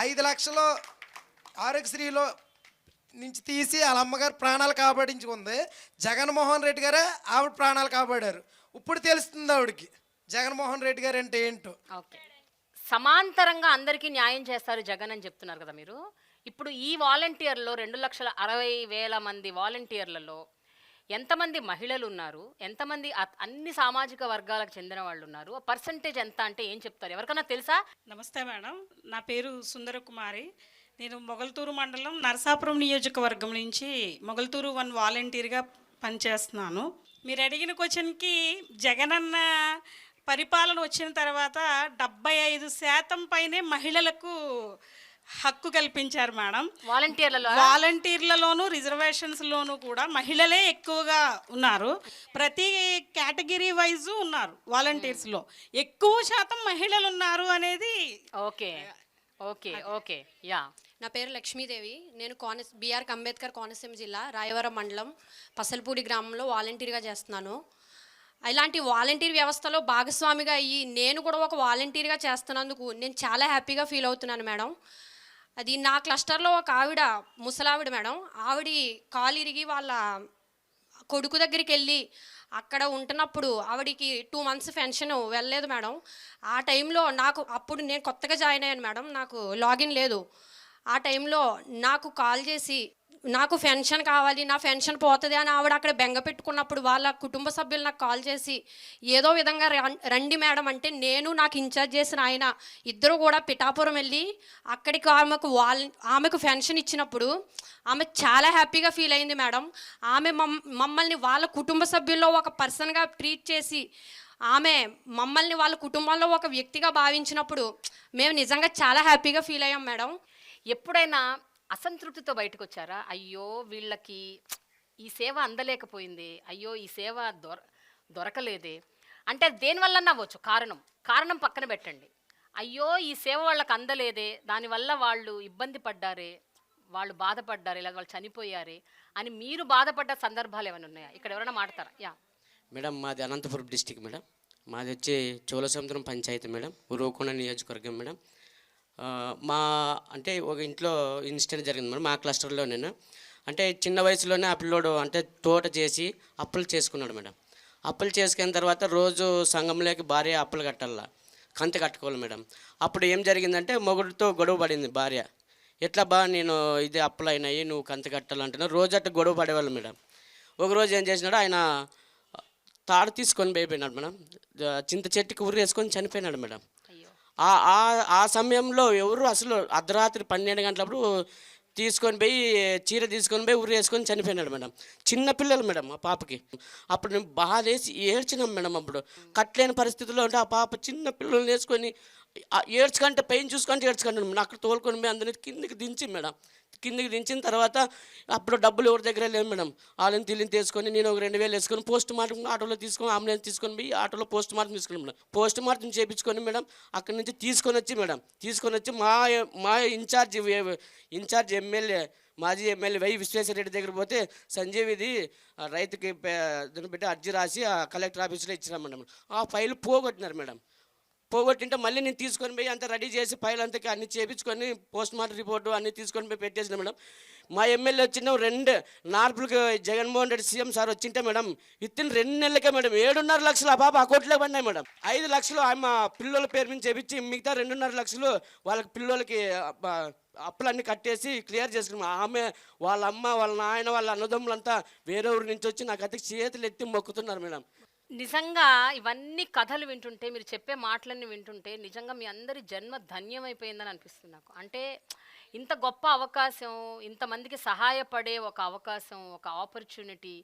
5 లక్షలు ఆరోగ్యశ్రీలో నుంచి తీసి వాళ్ళ అమ్మగారు ప్రాణాలు కాపాడించుకుంది. జగన్మోహన్ రెడ్డి గారే ఆవిడ ప్రాణాలు కాపాడారు. ఇప్పుడు తెలుస్తుంది ఆవిడకి జగన్మోహన్ రెడ్డి గారు అంటే ఏంటో.
ఓకే, సమాంతరంగా అందరికీ న్యాయం చేస్తారు జగన్ అని చెప్తున్నారు కదా మీరు. ఇప్పుడు ఈ వాలంటీర్లో 2,60,000 మంది వాలంటీర్లలో ఎంతమంది మహిళలు ఉన్నారు, ఎంతమంది అన్ని సామాజిక వర్గాలకు చెందిన వాళ్ళు ఉన్నారు, పర్సంటేజ్ ఎంత అంటే ఏం చెప్తారు? ఎవరికైనా తెలుసా?
నమస్తే మేడం, నా పేరు సుందరకుమారి. నేను మొగల్తూరు మండలం నరసాపురం నియోజకవర్గం నుంచి మొగల్తూరు 1 వాలంటీర్గా పనిచేస్తున్నాను. మీరు అడిగిన క్వశ్చన్కి జగనన్న పరిపాలన వచ్చిన తర్వాత 75% పైనే మహిళలకు హక్కు కల్పించారు మేడం. వాలంటీర్లలోను రిజర్వేషన్స్లోనూ కూడా మహిళలే ఎక్కువగా ఉన్నారు. ప్రతి కేటగిరీ వైజు ఉన్నారు వాలంటీర్స్లో, ఎక్కువ శాతం మహిళలు ఉన్నారు అనేది.
Okay okay okay yeah.
నా పేరు లక్ష్మీదేవి. నేను బీఆర్ అంబేద్కర్ కోనసీమ జిల్లా రాయవరం మండలం పసలపూడి గ్రామంలో వాలంటీర్గా చేస్తున్నాను. ఇలాంటి వాలంటీర్ వ్యవస్థలో భాగస్వామిగా అయ్యి నేను కూడా ఒక వాలంటీర్గా చేస్తున్నందుకు నేను చాలా హ్యాపీగా ఫీల్ అవుతున్నాను మేడం. అది నా క్లస్టర్లో ఒక ఆవిడ, ముసలావిడ మేడం, ఆవిడ కాలు ఇరిగి వాళ్ళ కొడుకు దగ్గరికి వెళ్ళి అక్కడ ఉంటున్నప్పుడు ఆవిడికి 2 months పెన్షన్ వెళ్ళలేదు మేడం. ఆ టైంలో నాకు, అప్పుడు నేను కొత్తగా జాయిన్ అయ్యాను మేడం, నాకు లాగిన్ లేదు. ఆ టైంలో నాకు కాల్ చేసి నాకు పెన్షన్ కావాలి, నా పెన్షన్ పోతుంది అని ఆవిడ అక్కడ బెంగ పెట్టుకున్నప్పుడు వాళ్ళ కుటుంబ సభ్యులు నాకు కాల్ చేసి ఏదో విధంగా రండి మేడం అంటే, నేను నాకు ఇన్ఛార్జ్ చేసిన ఆయన ఇద్దరు కూడా పిఠాపురం వెళ్ళి అక్కడికి ఆమెకు పెన్షన్ ఇచ్చినప్పుడు ఆమె చాలా హ్యాపీగా ఫీల్ అయింది మేడం. ఆమె మమ్మల్ని వాళ్ళ కుటుంబ సభ్యుల్లో ఒక పర్సన్గా ట్రీట్ చేసి ఆమె మమ్మల్ని వాళ్ళ కుటుంబంలో ఒక వ్యక్తిగా భావించినప్పుడు మేము నిజంగా చాలా హ్యాపీగా ఫీల్ అయ్యాం మేడం.
ఎప్పుడైనా అసంతృప్తితో బయటకు వచ్చారా? అయ్యో వీళ్ళకి ఈ సేవ అందలేకపోయింది, అయ్యో ఈ సేవ దొరకలేదే అంటే దేనివల్ల అవ్వచ్చు, కారణం పక్కన పెట్టండి. అయ్యో ఈ సేవ వాళ్ళకి అందలేదే, దానివల్ల వాళ్ళు ఇబ్బంది పడ్డారే, వాళ్ళు బాధపడ్డారే, లేదా వాళ్ళు చనిపోయారే అని మీరు బాధపడ్డ సందర్భాలు ఏమైనా ఉన్నాయా? ఇక్కడ ఎవరైనా మాట్లాడతారా? యా
మేడం, మాది అనంతపురం డిస్టిక్ మేడం.
మాది వచ్చి చోళసముద్రం పంచాయతీ మేడం, ఉరవకొండ నియోజకవర్గం మేడం. మా అంటే ఒక ఇంట్లో ఇన్సిడెంట్ జరిగింది మేడం, మా క్లస్టర్లో. నేను అంటే చిన్న వయసులోనే ఆ పిల్లోడు అంటే తోట చేసి అప్పులు చేసుకున్నాడు మేడం. అప్పులు చేసుకున్న తర్వాత రోజు సంఘంలోకి భార్య అప్పులు కట్టాల, కంత కట్టుకోవాలి మేడం. అప్పుడు ఏం జరిగిందంటే మొగుడితో గొడవ పడింది భార్య. ఎట్లా బా నేను ఇది అప్పులు అయినాయి, నువ్వు కంత కట్టాలంటున్నావు, రోజు అట్లా గొడవ పడేవాళ్ళు మేడం. ఒకరోజు ఏం చేసినాడు, ఆయన తాడు తీసుకొని పోయిపోయినాడు మేడం, చింత చెట్టుకి ఉరి వేసుకొని చనిపోయినాడు మేడం. ఆ సమయంలో ఎవరు అసలు అర్ధరాత్రి 12 గంటలప్పుడు తీసుకొని పోయి చీర తీసుకొని పోయి ఉరి వేసుకొని చనిపోయినాడు మేడం. చిన్న పిల్లలు మేడం ఆ పాపకి. అప్పుడు నేను బాధ వేసి ఏడ్చినాం మేడం. అప్పుడు కట్టలేని పరిస్థితుల్లో ఉంటే ఆ పాప చిన్న పిల్లల్ని వేసుకొని ఏడ్చుకుంటే పెయిన్ చూసుకుంటే ఏడ్చుకుంటాను. అక్కడ తోలుకొని పోయి అందరినీ కిందికి దించి మేడం, కిందికి దించిన తర్వాత అప్పుడు డబ్బులు ఎవరి దగ్గర లేవు మేడం. వాళ్ళని తిల్లిని తీసుకొని నేను ఒక 2000 వేసుకొని పోస్ట్ మార్టం ఆటోలో తీసుకొని అంబులెన్స్ తీసుకొని పోయి ఆటోలో పోస్ట్ మార్టం తీసుకున్నాం మేడం. పోస్ట్ మార్టం చేయించుకొని మేడం అక్కడి నుంచి తీసుకొని వచ్చి మా ఇన్ఛార్జ్ ఎమ్మెల్యే, మాజీ ఎమ్మెల్యే వై విశ్వేశ్వరరెడ్డి దగ్గర పోతే సంజీవ్ ఇది రైతుకి దీన్ని పెట్టి అర్జీ రాసి ఆ కలెక్టర్ ఆఫీస్లో ఇచ్చినాం మేడం. ఆ ఫైల్ పోగొట్టినారు మేడం. పోగొట్టింటే మళ్ళీ నేను తీసుకొని పోయి అంతా రెడీ చేసి ఫైల్ అంతా అన్ని చేయించుకొని పోస్ట్ మార్టం రిపోర్టు అన్నీ తీసుకొని పోయి పెట్టేసిన మేడం. మా ఎమ్మెల్యే వచ్చిన 2 నార్పులకి జగన్మోహన్ రెడ్డి సీఎం సార్ వచ్చింటే మేడం విత్తిన్ 2 నెలలకే మేడం 7.5 లక్షలు ఆ పాప అకౌంట్లో పడినాయి మేడం. 5 లక్షలు ఆమె పిల్లల పేరు మీద చేపించి మిగతా 2.5 లక్షలు వాళ్ళకి పిల్లలకి అప్పులన్నీ కట్టేసి క్లియర్ చేసుకున్నాం. ఆమె వాళ్ళ అమ్మ, వాళ్ళ నాయన, వాళ్ళ అన్నదమ్ములంతా వేరే ఊరి నుంచి వచ్చి నాకు అతికి చేతులు ఎత్తి మొక్కుతున్నారు మేడం.
నిజంగా ఇవన్నీ కథలు వింటుంటే, మీరు చెప్పే మాటలన్నీ వింటుంటే నిజంగా మీ అందరి జన్మ ధన్యమైపోయిందని అనిపిస్తుంది నాకు. అంటే ఇంత గొప్ప అవకాశం, ఇంతమందికి సహాయపడే ఒక అవకాశం, ఒక ఆపర్చునిటీ,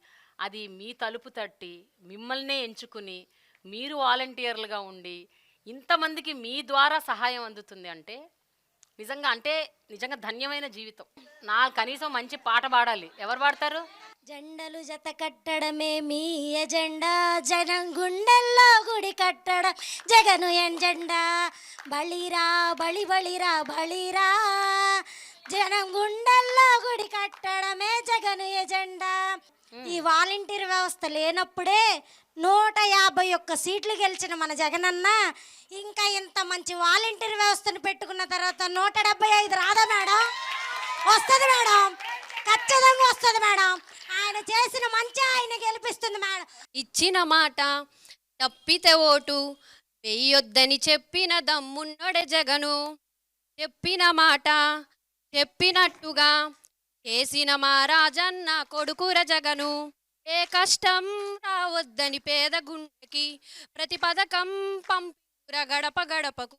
అది మీ తలుపు తట్టి మిమ్మల్నే ఎంచుకుని మీరు వాలంటీర్లుగా ఉండి ఇంతమందికి మీ ద్వారా సహాయం అందుతుంది అంటే నిజంగా ధన్యమైన జీవితం. నా కనీసం మంచి పాట పాడాలి. ఎవరు పాడతారు?
జెండలు జత కట్టడమే మీ ఎజెండా, జనం గుండెల్లో గుడి కట్టడం జగను ఎజెండా. బలిరా బలిరా బలిరా, జనం గుండెల్లో గుడి కట్టడమే జగను ఎజెండా. ఈ వాలంటీర్ వ్యవస్థ లేనప్పుడే 151 సీట్లు గెలిచిన మన జగనన్న ఇంకా ఇంత మంచి వాలంటీర్ వ్యవస్థను పెట్టుకున్న తర్వాత 175 రాదా మేడం? వస్తుంది మేడం, ఖచ్చితంగా వస్తుంది మేడం. ఆయన చేసిన మంచి ఆయన గెలిపిస్తుంది మేడం.
ఇచ్చిన మాట తప్పితే ఓటు వెయ్యొద్దని చెప్పిన దమ్మున్నోడే జగను. చెప్పిన మాట చెప్పినట్టుగా చేసిన మా రాజన్న కొడుకుర జగను. ఏ కష్టం రావద్దని పేద గుండెకి ప్రతి పథకం పంపిరా గడప గడపకు.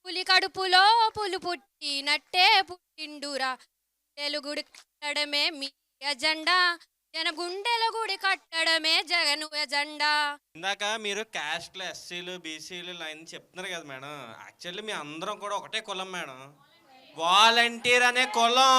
పులి కడుపులో పులు పుట్టినట్టే పుట్టిండురా. తెలుగుడి కట్టడమే మీ ఎజెండా, జన గుండెల గుడి కట్టడమే జగను ఎజెండా.
ఇందాక మీరు క్యాస్ట్లు, ఎస్సీలు, బీసీలు లైన్ చెప్తున్నారు కదా మేడం. యాక్చువల్లీ మీ అందరం కూడా ఒకటే కులం మేడం, వాలంటీర్ అనే కులం.